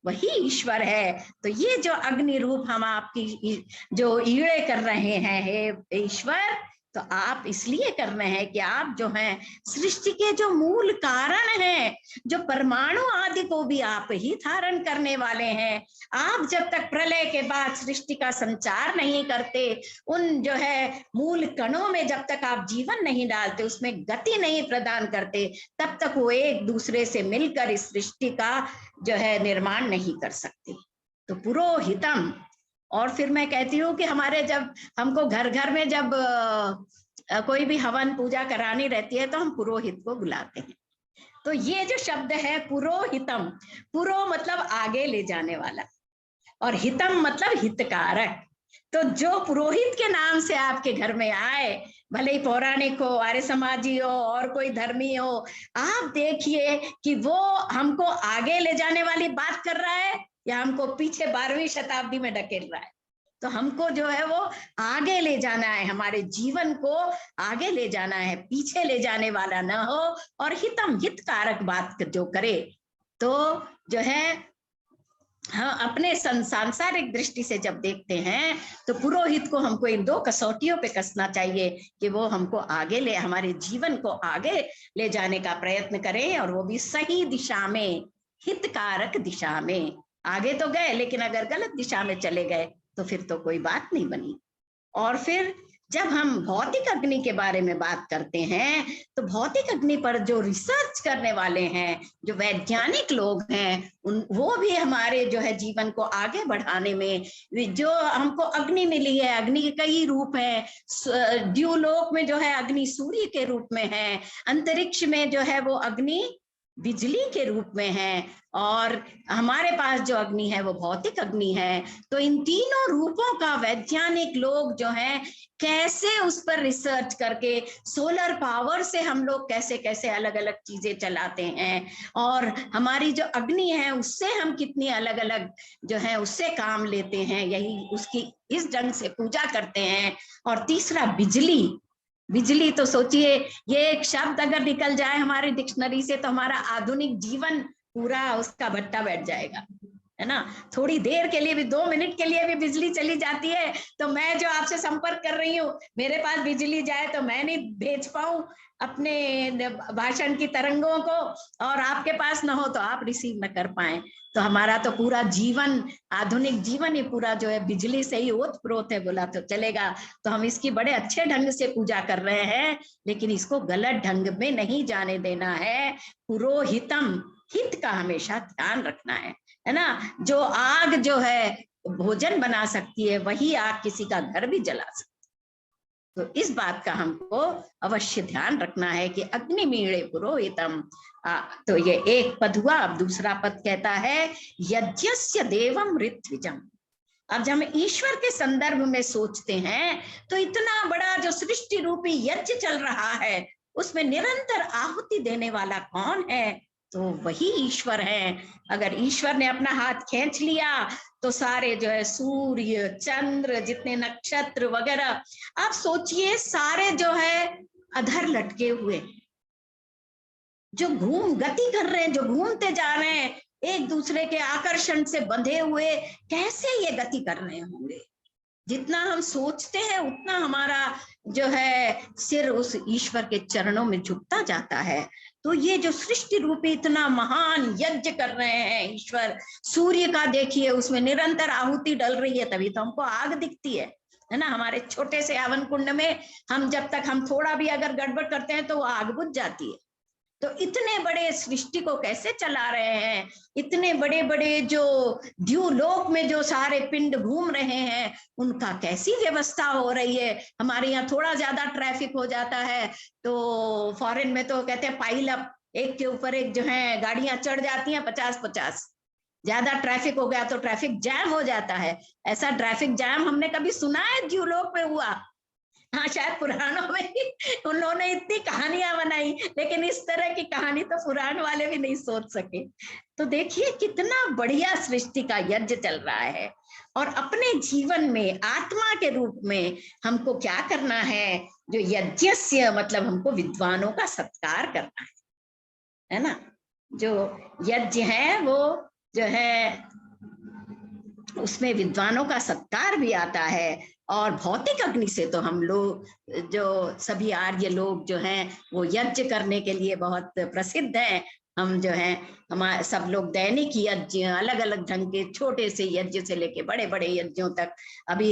वही ईश्वर है। तो ये जो अग्नि रूप हम आपकी जो ईड़े कर रहे हैं, हे ईश्वर, तो आप इसलिए कर रहे हैं कि आप जो हैं सृष्टि के जो मूल कारण हैं, जो परमाणु आदि को भी आप ही धारण करने वाले हैं। आप जब तक प्रलय के बाद सृष्टि का संचार नहीं करते, उन जो है मूल कणों में जब तक आप जीवन नहीं डालते, उसमें गति नहीं प्रदान करते, तब तक वो एक दूसरे से मिलकर इस सृष्टि का जो है निर्माण नहीं कर सकते। तो पुरोहितम। और फिर मैं कहती हूँ कि हमारे जब हमको घर घर में जब कोई भी हवन पूजा करानी रहती है तो हम पुरोहित को बुलाते हैं। तो ये जो शब्द है पुरोहितम, पुरो मतलब आगे ले जाने वाला और हितम मतलब हितकारक। तो जो पुरोहित के नाम से आपके घर में आए, भले ही पौराणिक हो, आर्य समाजी हो और कोई धर्मी हो, आप देखिए कि वो हमको आगे ले जाने वाली बात कर रहा है या हमको पीछे 12वीं शताब्दी में ढकेल रहा है। तो हमको जो है वो आगे ले जाना है, हमारे जीवन को आगे ले जाना है, पीछे ले जाने वाला ना हो, और हितम हितकारक बात जो करे। तो जो है हाँ, अपने सांसारिक दृष्टि से जब देखते हैं तो पुरोहित को हमको इन 2 कसौटियों पे कसना चाहिए कि वो हमको आगे ले, हमारे जीवन को आगे ले जाने का प्रयत्न करें, और वो भी सही दिशा में, हितकारक दिशा में। आगे तो गए लेकिन अगर गलत दिशा में चले गए तो फिर तो कोई बात नहीं बनी। और फिर जब हम भौतिक अग्नि के बारे में बात करते हैं तो भौतिक अग्नि पर जो रिसर्च करने वाले हैं, जो वैज्ञानिक लोग हैं, वो भी हमारे जो है जीवन को आगे बढ़ाने में, जो हमको अग्नि मिली है, अग्नि के कई रूप हैं। द्यूलोक में जो है अग्नि सूर्य के रूप में है, अंतरिक्ष में जो है वो अग्नि बिजली के रूप में है, और हमारे पास जो अग्नि है वो भौतिक अग्नि है। तो इन तीनों रूपों का वैज्ञानिक लोग जो हैं कैसे उस पर रिसर्च करके, सोलर पावर से हम लोग कैसे कैसे अलग अलग चीजें चलाते हैं, और हमारी जो अग्नि है उससे हम कितनी अलग अलग जो है उससे काम लेते हैं, यही उसकी इस ढंग से पूजा करते हैं। और तीसरा बिजली, बिजली तो सोचिए, ये एक शब्द अगर निकल जाए हमारे डिक्शनरी से तो हमारा आधुनिक जीवन पूरा उसका भट्टा बैठ जाएगा, है ना। थोड़ी देर के लिए भी, 2 मिनट के लिए भी बिजली चली जाती है तो मैं जो आपसे संपर्क कर रही हूँ, मेरे पास बिजली जाए तो मैं नहीं भेज पाऊं अपने भाषण की तरंगों को, और आपके पास ना हो तो आप रिसीव न कर पाए, तो हमारा तो पूरा जीवन, आधुनिक जीवन ही पूरा जो है बिजली से ही ओतप्रोत है, बोला तो चलेगा। तो हम इसकी बड़े अच्छे ढंग से पूजा कर रहे हैं, लेकिन इसको गलत ढंग में नहीं जाने देना है। पुरोहितम, हित का हमेशा ध्यान रखना है ना। जो आग जो है भोजन बना सकती है, वही आग किसी का घर भी जला सकती है। तो इस बात का हमको अवश्य ध्यान रखना है कि अग्निमीणे पुरोहितम। तो ये एक पद हुआ। अब दूसरा पद कहता है यज्ञस्य देवम ऋत्विजम। अब जब हम ईश्वर के संदर्भ में सोचते हैं तो इतना बड़ा जो सृष्टि रूपी यज्ञ चल रहा है, उसमें निरंतर आहुति देने वाला कौन है? तो वही ईश्वर है। अगर ईश्वर ने अपना हाथ खींच लिया तो सारे जो है सूर्य, चंद्र, जितने नक्षत्र वगैरह, आप सोचिए सारे जो है अधर लटके हुए, जो गति कर रहे हैं, जो घूमते जा रहे हैं, एक दूसरे के आकर्षण से बंधे हुए, कैसे ये गति कर रहे होंगे? जितना हम सोचते हैं उतना हमारा जो है सिर उस ईश्वर के चरणों में झुकता जाता है। तो ये जो सृष्टि रूपी इतना महान यज्ञ कर रहे हैं ईश्वर, सूर्य का देखिए उसमें निरंतर आहुति डल रही है, तभी तो हमको आग दिखती है ना। हमारे छोटे से हवन कुंड में हम जब तक हम थोड़ा भी अगर गड़बड़ करते हैं तो वो आग बुझ जाती है। तो इतने बड़े सृष्टि को कैसे चला रहे हैं? इतने बड़े बड़े जो द्यूलोक में जो सारे पिंड घूम रहे हैं, उनका कैसी व्यवस्था हो रही है। हमारे यहाँ थोड़ा ज्यादा ट्रैफिक हो जाता है तो फॉरेन में तो कहते हैं पाइल अप, एक के ऊपर एक जो है गाड़ियां चढ़ जाती हैं 50-50। ज्यादा ट्रैफिक हो गया तो ट्रैफिक जैम हो जाता है। ऐसा ट्रैफिक जैम हमने कभी सुना है द्यूलोक में हुआ? हाँ, शायद पुराणों में उन्होंने इतनी कहानियां बनाई, लेकिन इस तरह की कहानी तो पुराण वाले भी नहीं सोच सके। तो देखिए कितना बढ़िया सृष्टि का यज्ञ चल रहा है। और अपने जीवन में आत्मा के रूप में हमको क्या करना है? जो यज्ञस्य मतलब हमको विद्वानों का सत्कार करना है ना। जो यज्ञ है वो जो है उसमें विद्वानों का सत्कार भी आता है। और भौतिक अग्नि से तो हम लोग जो सभी आर्य लोग जो हैं वो यज्ञ करने के लिए बहुत प्रसिद्ध हैं। हम जो हैं हमारे सब लोग दैनिक यज्ञ, अलग अलग ढंग के छोटे से यज्ञ से लेके बड़े बड़े यज्ञों तक। अभी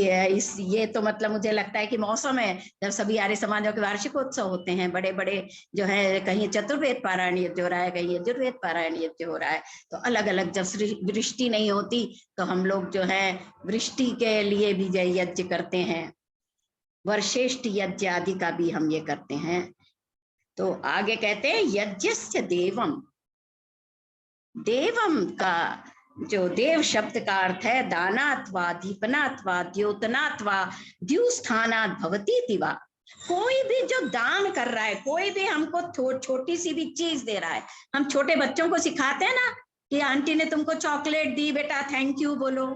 ये तो मतलब मुझे लगता है कि मौसम है जब सभी आर्य समाजों के वार्षिकोत्सव होते हैं, बड़े बड़े जो है कहीं चतुर्वेद पारायण यज्ञ हो रहा है, कहीं यजुर्वेद पारायण यज्ञ हो रहा है। तो अलग अलग जब वृष्टि नहीं होती तो हम लोग जो है वृष्टि के लिए भी यज्ञ करते हैं। वर्षेष्ठ यज्ञ आदि का भी हम ये करते हैं। तो आगे कहते हैं यज्ञस्य देवम, देवम का जो देव शब्द का अर्थ है दानात्वा दीपनात्वा द्योतनात्वा द्युस्थानात् भवति दिवा। कोई भी जो दान कर रहा है, कोई भी हमको छोटी सी भी चीज दे रहा है, हम छोटे बच्चों को सिखाते हैं ना कि आंटी ने तुमको चॉकलेट दी बेटा थैंक यू बोलो,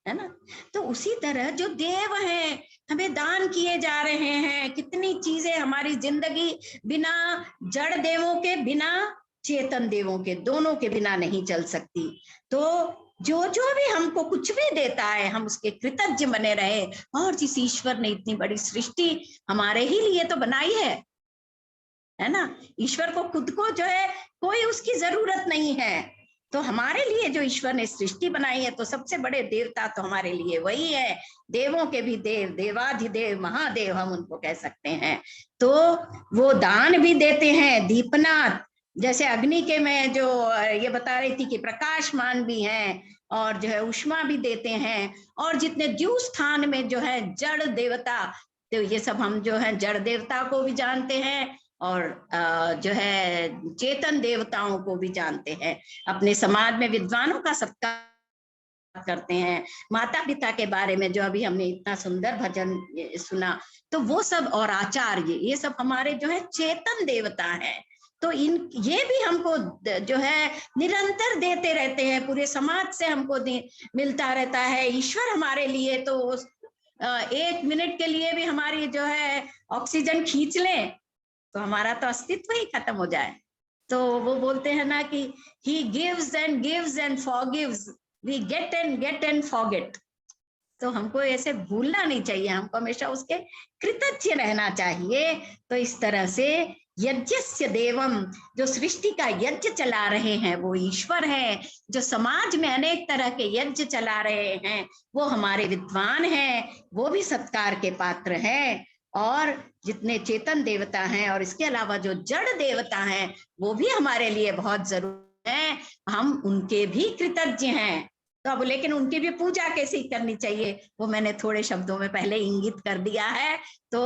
है ना। तो उसी तरह जो देव हैं हमें दान किए जा रहे हैं। कितनी चीजें हमारी जिंदगी बिना जड़ देवों के, बिना चेतन देवों के, दोनों के बिना नहीं चल सकती। तो जो जो भी हमको कुछ भी देता है हम उसके कृतज्ञ बने रहे। और जिस ईश्वर ने इतनी बड़ी सृष्टि हमारे ही लिए तो बनाई है ना। ईश्वर को खुद को जो है कोई उसकी जरूरत नहीं है, तो हमारे लिए जो ईश्वर ने सृष्टि बनाई है तो सबसे बड़े देवता तो हमारे लिए वही है। देवों के भी देव, देवाधिदेव, महादेव हम उनको कह सकते हैं। तो वो दान भी देते हैं। दीपनाथ, जैसे अग्नि के मैं जो ये बता रही थी कि प्रकाशमान भी हैं और जो है उष्मा भी देते हैं। और जितने द्यू स्थान में जो है जड़ देवता, तो ये सब हम जो है जड़ देवता को भी जानते हैं और जो है चेतन देवताओं को भी जानते हैं। अपने समाज में विद्वानों का सत्कार करते हैं। माता पिता के बारे में जो अभी हमने इतना सुंदर भजन सुना, तो वो सब और आचार्य, ये सब हमारे जो है चेतन देवता हैं। तो ये भी हमको जो है निरंतर देते रहते हैं, पूरे समाज से हमको मिलता रहता है। ईश्वर हमारे लिए तो 1 मिनट के लिए भी हमारी जो है ऑक्सीजन खींच लें तो हमारा तो अस्तित्व ही खत्म हो जाए। तो वो बोलते हैं ना कि he gives and forgives, we get and forget। तो हमको ऐसे भूलना नहीं चाहिए, हमको हमेशा उसके कृतज्ञ रहना चाहिए। तो इस तरह से यज्ञस्य देवम, जो सृष्टि का यज्ञ चला रहे हैं वो ईश्वर है। जो समाज में अनेक तरह के यज्ञ चला रहे हैं वो हमारे विद्वान हैं, वो भी सत्कार के पात्र हैं। और जितने चेतन देवता हैं और इसके अलावा जो जड़ देवता हैं वो भी हमारे लिए बहुत जरूरी है, हम उनके भी कृतज्ञ हैं। तो अब लेकिन उनकी भी पूजा कैसे करनी चाहिए वो मैंने थोड़े शब्दों में पहले इंगित कर दिया है। तो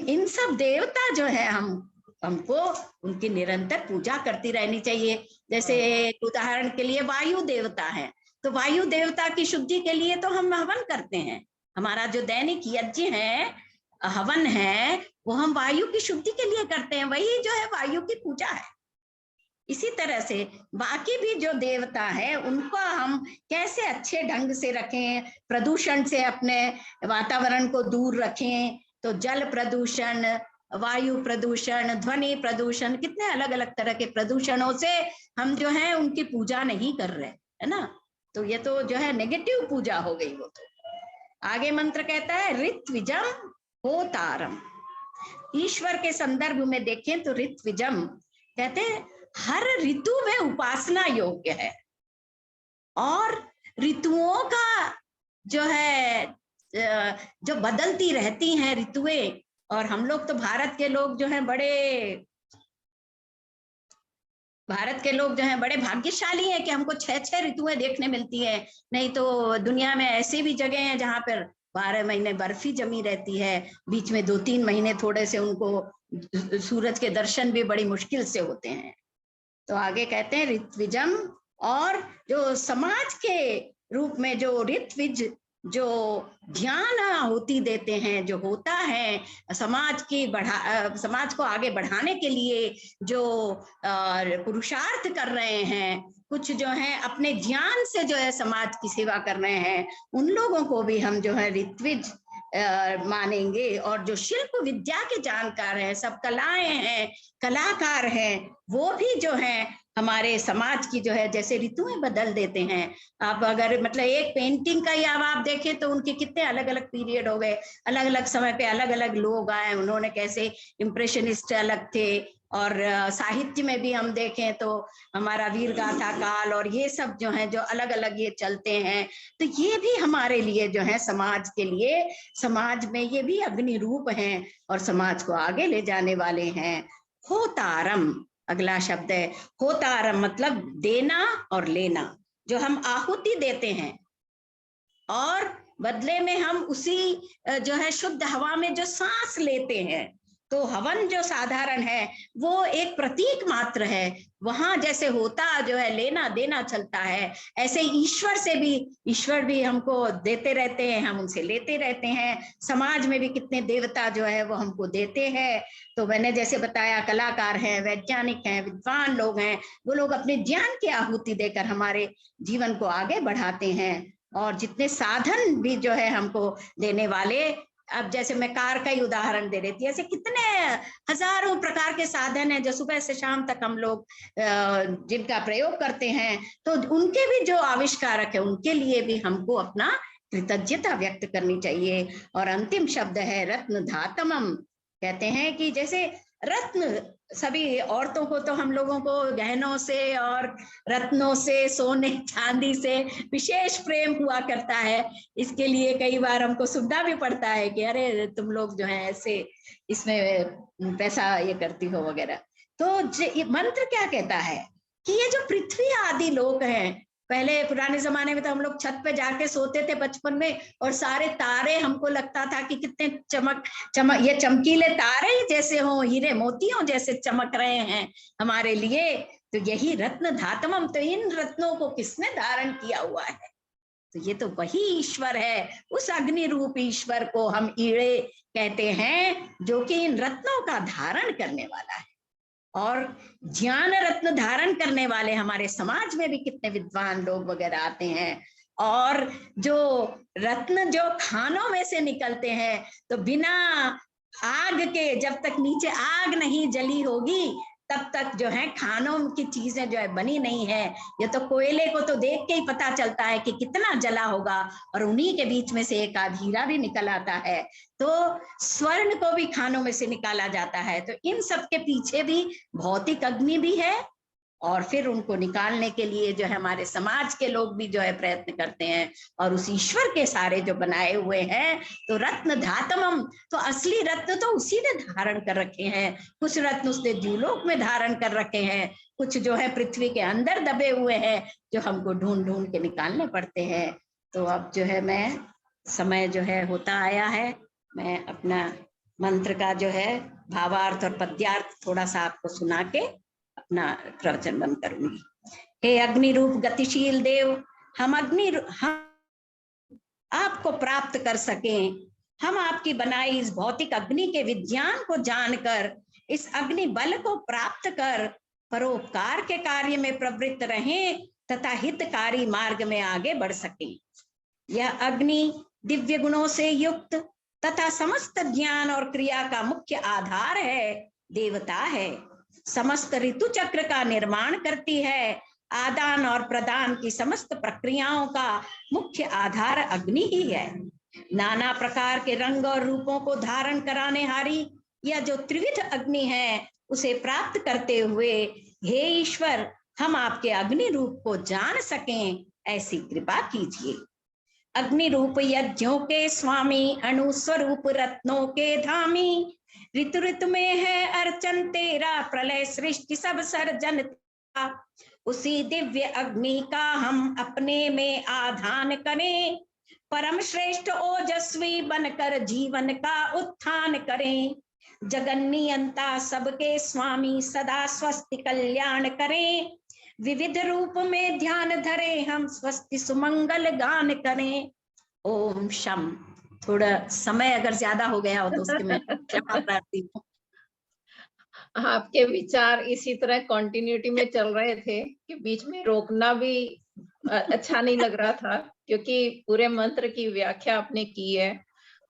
इन सब देवता जो है हमको उनकी निरंतर पूजा करती रहनी चाहिए। जैसे उदाहरण के लिए वायु देवता है, तो वायु देवता की शुद्धि के लिए तो हम हवन करते हैं। हमारा जो दैनिक यज्ञ है, हवन है, वो हम वायु की शुद्धि के लिए करते हैं, वही जो है वायु की पूजा है। इसी तरह से बाकी भी जो देवता है उनको हम कैसे अच्छे ढंग से रखें, प्रदूषण से अपने वातावरण को दूर रखें। तो जल प्रदूषण, वायु प्रदूषण, ध्वनि प्रदूषण, कितने अलग अलग तरह के प्रदूषणों से हम जो है उनकी पूजा नहीं कर रहे, है ना। तो ये तो जो है नेगेटिव पूजा हो गई। वो तो आगे मंत्र कहता है ऋत्विजम होतारम। ईश्वर के संदर्भ में देखें तो ऋत्विजम कहते हैं हर ऋतु में उपासना योग्य है। और ऋतुओं का जो है जो बदलती रहती हैं ऋतुएं, और हम लोग तो भारत के लोग जो हैं बड़े भाग्यशाली हैं कि हमको 6 ऋतुएं देखने मिलती हैं। नहीं तो दुनिया में ऐसी भी जगह हैं जहां पर 12 महीने बर्फी जमी रहती है, बीच में 2-3 महीने थोड़े से उनको सूरज के दर्शन भी बड़ी मुश्किल से होते हैं। तो आगे कहते हैं ऋत्विजम, और जो समाज के रूप में जो ऋत्विज जो ध्यान आहुति देते हैं, जो होता है समाज को आगे बढ़ाने के लिए जो पुरुषार्थ कर रहे हैं, कुछ जो है अपने ज्ञान से जो है समाज की सेवा कर रहे हैं, उन लोगों को भी हम जो है ऋत्विज मानेंगे। और जो शिल्प विद्या के जानकार हैं, सब कलाएं हैं, कलाकार हैं, वो भी जो है हमारे समाज की जो है जैसे ऋतुएं बदल देते हैं। आप अगर मतलब एक पेंटिंग का ही आप देखें तो उनके कितने अलग अलग पीरियड हो गए, अलग अलग समय पे अलग अलग लोग आए, उन्होंने कैसे इम्प्रेशनिस्ट अलग थे। और साहित्य में भी हम देखें तो हमारा वीर गाथा काल और ये सब जो है जो अलग अलग ये चलते हैं। तो ये भी हमारे लिए जो है समाज के लिए, समाज में ये भी अग्नि रूप हैं और समाज को आगे ले जाने वाले हैं। होतारम अगला शब्द है। होतारम मतलब देना और लेना। जो हम आहुति देते हैं और बदले में हम उसी जो है शुद्ध हवा में जो सांस लेते हैं, तो हवन जो साधारण है वो एक प्रतीक मात्र है। वहां जैसे होता जो है लेना देना चलता है, ऐसे ईश्वर भी हमको देते रहते हैं, हम उनसे लेते रहते हैं। समाज में भी कितने देवता जो है वो हमको देते हैं। तो मैंने जैसे बताया, कलाकार हैं, वैज्ञानिक हैं, विद्वान लोग हैं, वो लोग अपने ज्ञान की आहुति देकर हमारे जीवन को आगे बढ़ाते हैं। और जितने साधन भी जो है हमको देने वाले, अब जैसे मैं कार का ही उदाहरण दे रही थी, ऐसे कितने हजारों प्रकार के साधन हैं जो सुबह से शाम तक हम लोग जिनका प्रयोग करते हैं। तो उनके भी जो आविष्कारक है उनके लिए भी हमको अपना कृतज्ञता व्यक्त करनी चाहिए। और अंतिम शब्द है रत्न धातमम। कहते हैं कि जैसे रत्न, सभी औरतों को तो हम लोगों को गहनों से और रत्नों से, सोने चांदी से विशेष प्रेम हुआ करता है। इसके लिए कई बार हमको सुनना भी पड़ता है कि अरे तुम लोग जो है ऐसे इसमें पैसा ये करती हो वगैरह। तो मंत्र क्या कहता है कि ये जो पृथ्वी आदि लोग हैं, पहले पुराने जमाने में तो हम लोग छत पे जाके सोते थे बचपन में, और सारे तारे हमको लगता था कि कितने ये चमकीले तारे ही जैसे हो, हीरे मोतियों जैसे चमक रहे हैं हमारे लिए। तो यही रत्न धातमम, तो इन रत्नों को किसने धारण किया हुआ है? तो ये तो वही ईश्वर है। उस अग्नि रूप ईश्वर को हम ईड़े कहते हैं, जो कि इन रत्नों का धारण करने वाला है। और ज्ञान रत्न धारण करने वाले हमारे समाज में भी कितने विद्वान लोग वगैरह आते हैं। और जो रत्न जो खानों में से निकलते हैं, तो बिना आग के, जब तक नीचे आग नहीं जली होगी तब तक जो है खानों की चीजें जो है बनी नहीं है। ये तो कोयले को तो देख के ही पता चलता है कि कितना जला होगा, और उन्हीं के बीच में से एक आध हीरा भी निकल आता है। तो स्वर्ण को भी खानों में से निकाला जाता है। तो इन सब के पीछे भी भौतिक अग्नि भी है, और फिर उनको निकालने के लिए जो है हमारे समाज के लोग भी जो है प्रयत्न करते हैं, और उस ईश्वर के सारे जो बनाए हुए हैं। तो रत्न धातमम, तो असली रत्न तो उसी ने धारण कर रखे हैं। कुछ रत्न उसने द्युलोक में धारण कर रखे हैं, कुछ जो है पृथ्वी के अंदर दबे हुए हैं, जो हमको ढूंढ ढूंढ के निकालने पड़ते हैं। तो अब जो है मैं, समय जो है होता आया है, मैं अपना मंत्र का जो है भावार्थ और पद्यार्थ थोड़ा सा आपको सुना के अपना प्रवचन बंद करूंगी। हे अग्नि रूप गतिशील देव, हम आपको प्राप्त कर सकें, हम आपकी बनाई इस भौतिक अग्नि के विज्ञान को जानकर, इस अग्नि बल को प्राप्त कर परोपकार के कार्य में प्रवृत्त रहें तथा हितकारी मार्ग में आगे बढ़ सकें। यह अग्नि दिव्य गुणों से युक्त तथा समस्त ज्ञान और क्रिया का मुख्य आधार है, देवता है। समस्त ऋतु चक्र का निर्माण करती है। आदान और प्रदान की समस्त प्रक्रियाओं का मुख्य आधार अग्नि ही है। नाना प्रकार के रंग और रूपों को धारण कराने हारी यह जो त्रिविध अग्नि है, उसे प्राप्त करते हुए हे ईश्वर, हम आपके अग्नि रूप को जान सकें, ऐसी कृपा कीजिए। अग्नि रूप यज्ञों के स्वामी, अणुस्वरूप रत्नों के धामी, ऋतु ऋतु में है अर्चन तेरा, प्रलय सृष्टि सब सर्जन तेरा। उसी दिव्य अग्नि का हम अपने में आधान करें, परम श्रेष्ठ ओजस्वी बनकर जीवन का उत्थान करें। जगन्नियंता सबके स्वामी सदा स्वस्ति कल्याण करें, विविध रूप में ध्यान धरे हम स्वस्ति सुमंगल गान करें। ओम शम। थोड़ा समय अगर ज्यादा हो गया हो तो उसके मैं क्षमा प्रार्थी हूँ। आपके विचार इसी तरह कंटिन्यूटी में चल रहे थे कि बीच में रोकना भी अच्छा नहीं लग रहा था, क्योंकि पूरे मंत्र की व्याख्या आपने की है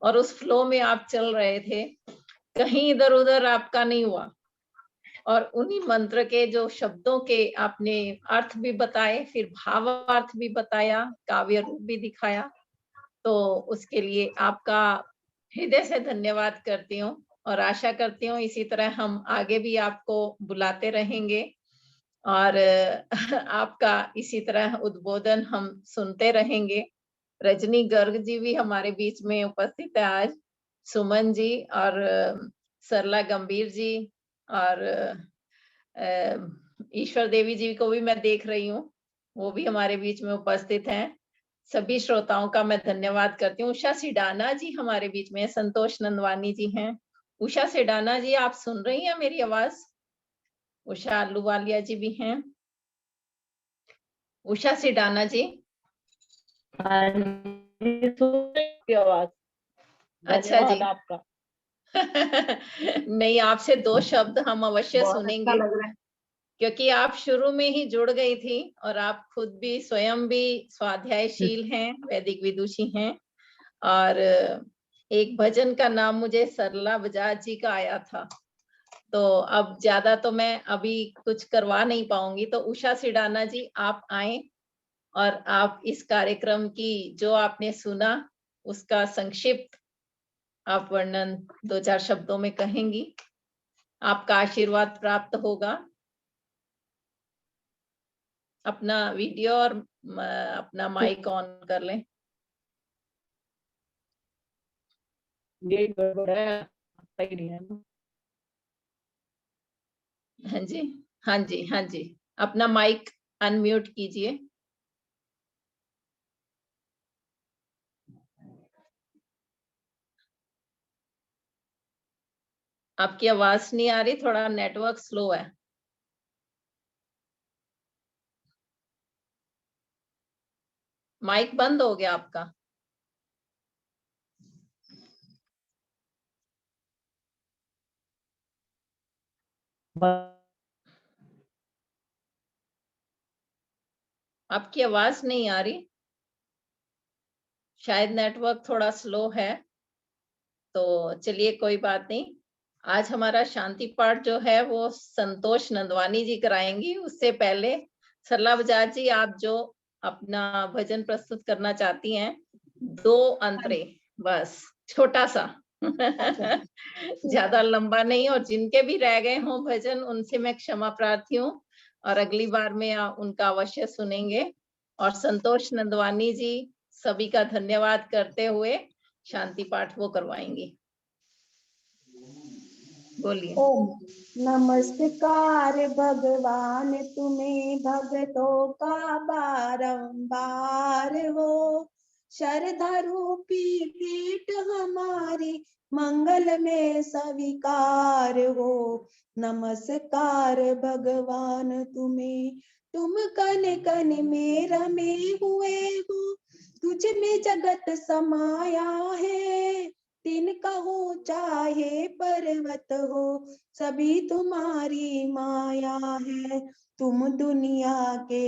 और उस फ्लो में आप चल रहे थे, कहीं इधर उधर आपका नहीं हुआ। और उन्हीं मंत्र के जो शब्दों के आपने अर्थ भी बताए, फिर भावार्थ भी बताया, काव्य रूप भी दिखाया, तो उसके लिए आपका हृदय से धन्यवाद करती हूँ। और आशा करती हूँ इसी तरह हम आगे भी आपको बुलाते रहेंगे और आपका इसी तरह उद्बोधन हम सुनते रहेंगे। रजनी गर्ग जी भी हमारे बीच में उपस्थित है आज, सुमन जी और सरला गंभीर जी, और ईश्वर देवी जी को भी मैं देख रही हूँ, वो भी हमारे बीच में उपस्थित हैं। सभी श्रोताओं का मैं धन्यवाद करती हूँ। उषा सिडाना जी हमारे बीच में, संतोष नंदवानी जी हैं, उषा सेडाना जी, आप सुन रही हैं मेरी आवाज? उषा आलूवालिया जी भी हैं। उषा सेडाना जी। आवाज। अच्छा जी। धन्यवाद आपका। नहीं, आपसे 2 शब्द हम अवश्य बहुत सुनेंगे, अच्छा लग रहा है। क्योंकि आप शुरू में ही जुड़ गई थी और आप खुद भी स्वयं भी स्वाध्यायशील हैं, वैदिक विदुषी हैं। और एक भजन का नाम मुझे सरला बजाज जी का आया था, तो अब ज्यादा तो मैं अभी कुछ करवा नहीं पाऊंगी। तो उषा सिडाना जी, आप आए और आप इस कार्यक्रम की जो आपने सुना उसका संक्षिप्त आप वर्णन 2-4 शब्दों में कहेंगी। आपका आशीर्वाद प्राप्त होगा। अपना वीडियो और अपना माइक ऑन कर लें। ये गड़बड़ है, सही नहीं है ना। हाँ जी, हाँ जी, हाँ जी, अपना माइक अनम्यूट कीजिए। आपकी आवाज नहीं आ रही, थोड़ा नेटवर्क स्लो है। माइक बंद हो गया आपका। आपकी आवाज नहीं आ रही, शायद नेटवर्क थोड़ा स्लो है। तो चलिए, कोई बात नहीं। आज हमारा शांति पाठ जो है वो संतोष नंदवानी जी कराएंगी। उससे पहले सरला बजाज जी, आप जो अपना भजन प्रस्तुत करना चाहती हैं, 2 अंतरे बस, छोटा सा। ज्यादा लंबा नहीं, और जिनके भी रह गए हों भजन उनसे मैं क्षमा प्रार्थी हूँ, और अगली बार में उनका अवश्य सुनेंगे। और संतोष नंदवानी जी सभी का धन्यवाद करते हुए शांति पाठ वो करवाएंगी। बोलिए। ओम नमस्कार भगवान तुम्हें भक्तों का बारंबार हो, श्रद्धा रूपी भेंट हमारी मंगल में स्वीकार हो। नमस्कार भगवान तुम्हें, तुम कन कन में रमे हुए हो, तुझ में जगत समाया है। तिनका हो चाहे पर्वत हो, सभी तुम्हारी माया है। तुम दुनिया के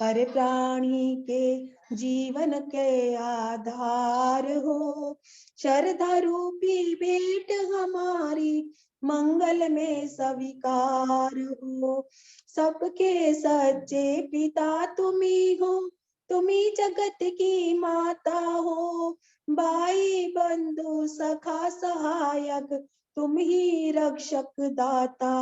हर प्राणी के जीवन के आधार हो, श्रद्धा रूपी भेंट हमारी मंगल में स्वीकार हो। सबके सच्चे पिता तुम्ही हो, तुम्ही जगत की माता हो, भाई बंधु सखा सहायक तुम ही रक्षक दाता।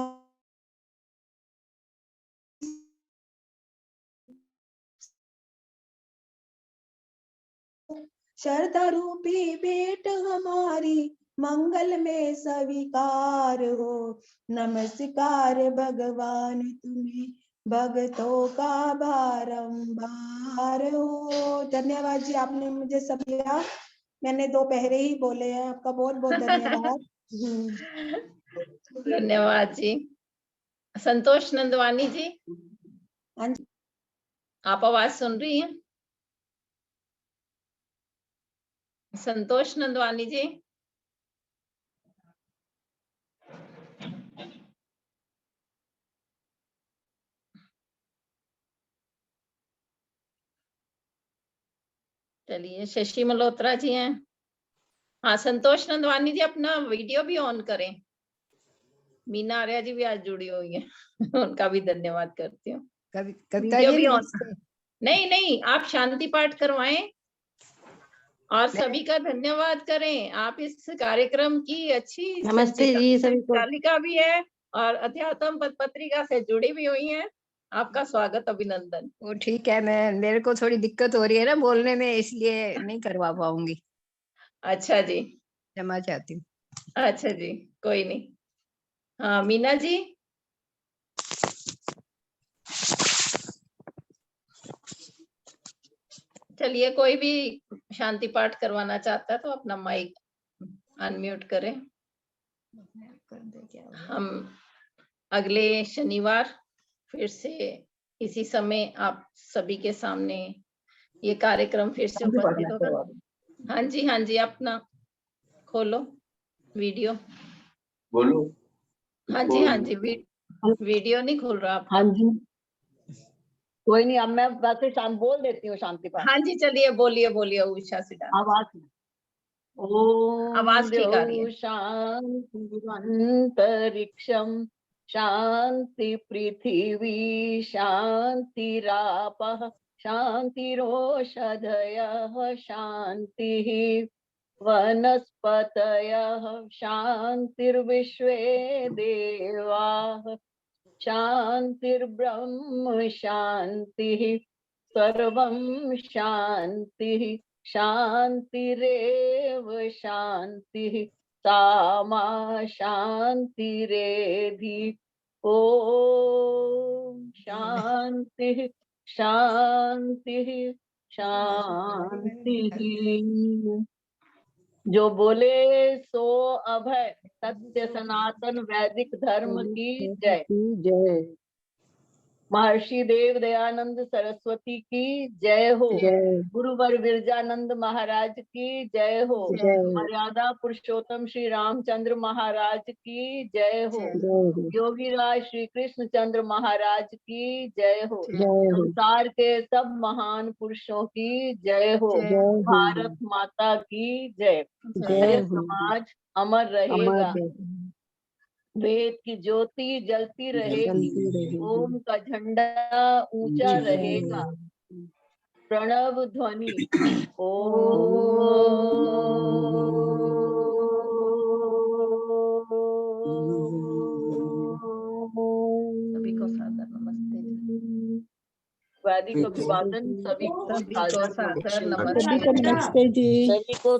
श्रद्धा रूपी भेंट हमारी मंगल में स्वीकार हो। नमस्कार भगवान तुम्हें भक्तों का बारंबार हो। धन्यवाद जी, आपने मुझे समझा। मैंने 2 पहरे ही बोले हैं। आपका बहुत बहुत धन्यवाद। धन्यवाद जी। संतोष नंदवानी जी, हाँ जी, आप आवाज सुन रही हैं? संतोष नंदवानी जी। चलिए, शशि मल्होत्रा जी हैं। हाँ, संतोष नंदवानी जी अपना वीडियो भी ऑन करें। मीना आर्या जी भी आज जुड़ी हुई है। उनका भी धन्यवाद करती हूँ। कविता वीडियो जी भी ऑन। नमस्ते। नहीं, आप शांति पाठ करवाएं और सभी का धन्यवाद करें। आप इस कार्यक्रम की अच्छी नमस्ते जी सभी को। संचालिका भी है और अध्यात्म पद पत्रिका से जुड़ी भी हुई हैं। आपका स्वागत, अभिनंदन। वो ठीक है, मेरे को थोड़ी दिक्कत हो रही है ना बोलने में, इसलिए नहीं करवा पाऊंगी। अच्छा जी, क्षमा चाहती हूँ। अच्छा जी, कोई नहीं। हाँ, मीना जी। चलिए, कोई भी शांति पाठ करवाना चाहता है तो अपना माइक अनम्यूट करें। हम अगले शनिवार फिर से इसी समय आप सभी के सामने ये कार्यक्रम फिर से उपस्थित होगा। हाँ जी अपना खोलो वीडियो। बोलो। हाँ जी वीडियो नहीं खोल रहा आप? हाँ जी, कोई नहीं, अब मैं वैसे शाम बोल देती हूँ शांति पाठ। हाँ जी चलिए बोलिए उषा से डाल। आवाज ओम आवाज ठीक आ रही है। शांति अंतरिक्षम शांति पृथिवी शांतिरापः शांतिरोषधयः शांतिः वनस्पतयः शांतिर्विश्वे देवाः शांतिर्ब्रह्म शांतिः सर्वं शांतिः शांतिरेव शांतिः सामा शांतिरेधि। ओम शांतिः शांतिः शांतिः। जो बोले सो अभय सत्य सनातन वैदिक धर्म की जय। जय। महर्षि देव दयानंद सरस्वती की जय हो। गुरुवर विरजानंद महाराज की जय हो। मर्यादा पुरुषोत्तम श्री रामचंद्र महाराज की जय हो। योगी राज श्री कृष्ण चंद्र महाराज की जय हो। संसार के सब महान पुरुषों की जय हो। भारत माता की जय। आर्य समाज अमर रहेगा। वेद की ज्योति जलती रहेगी। ओम का झंडा ऊंचा रहेगा। प्रणव ध्वनि सभी को सादर नमस्ते। वैदिक अभिवादन सभी को सादर सादर सभी को नमस्ते। नमस्ते जी। सभी को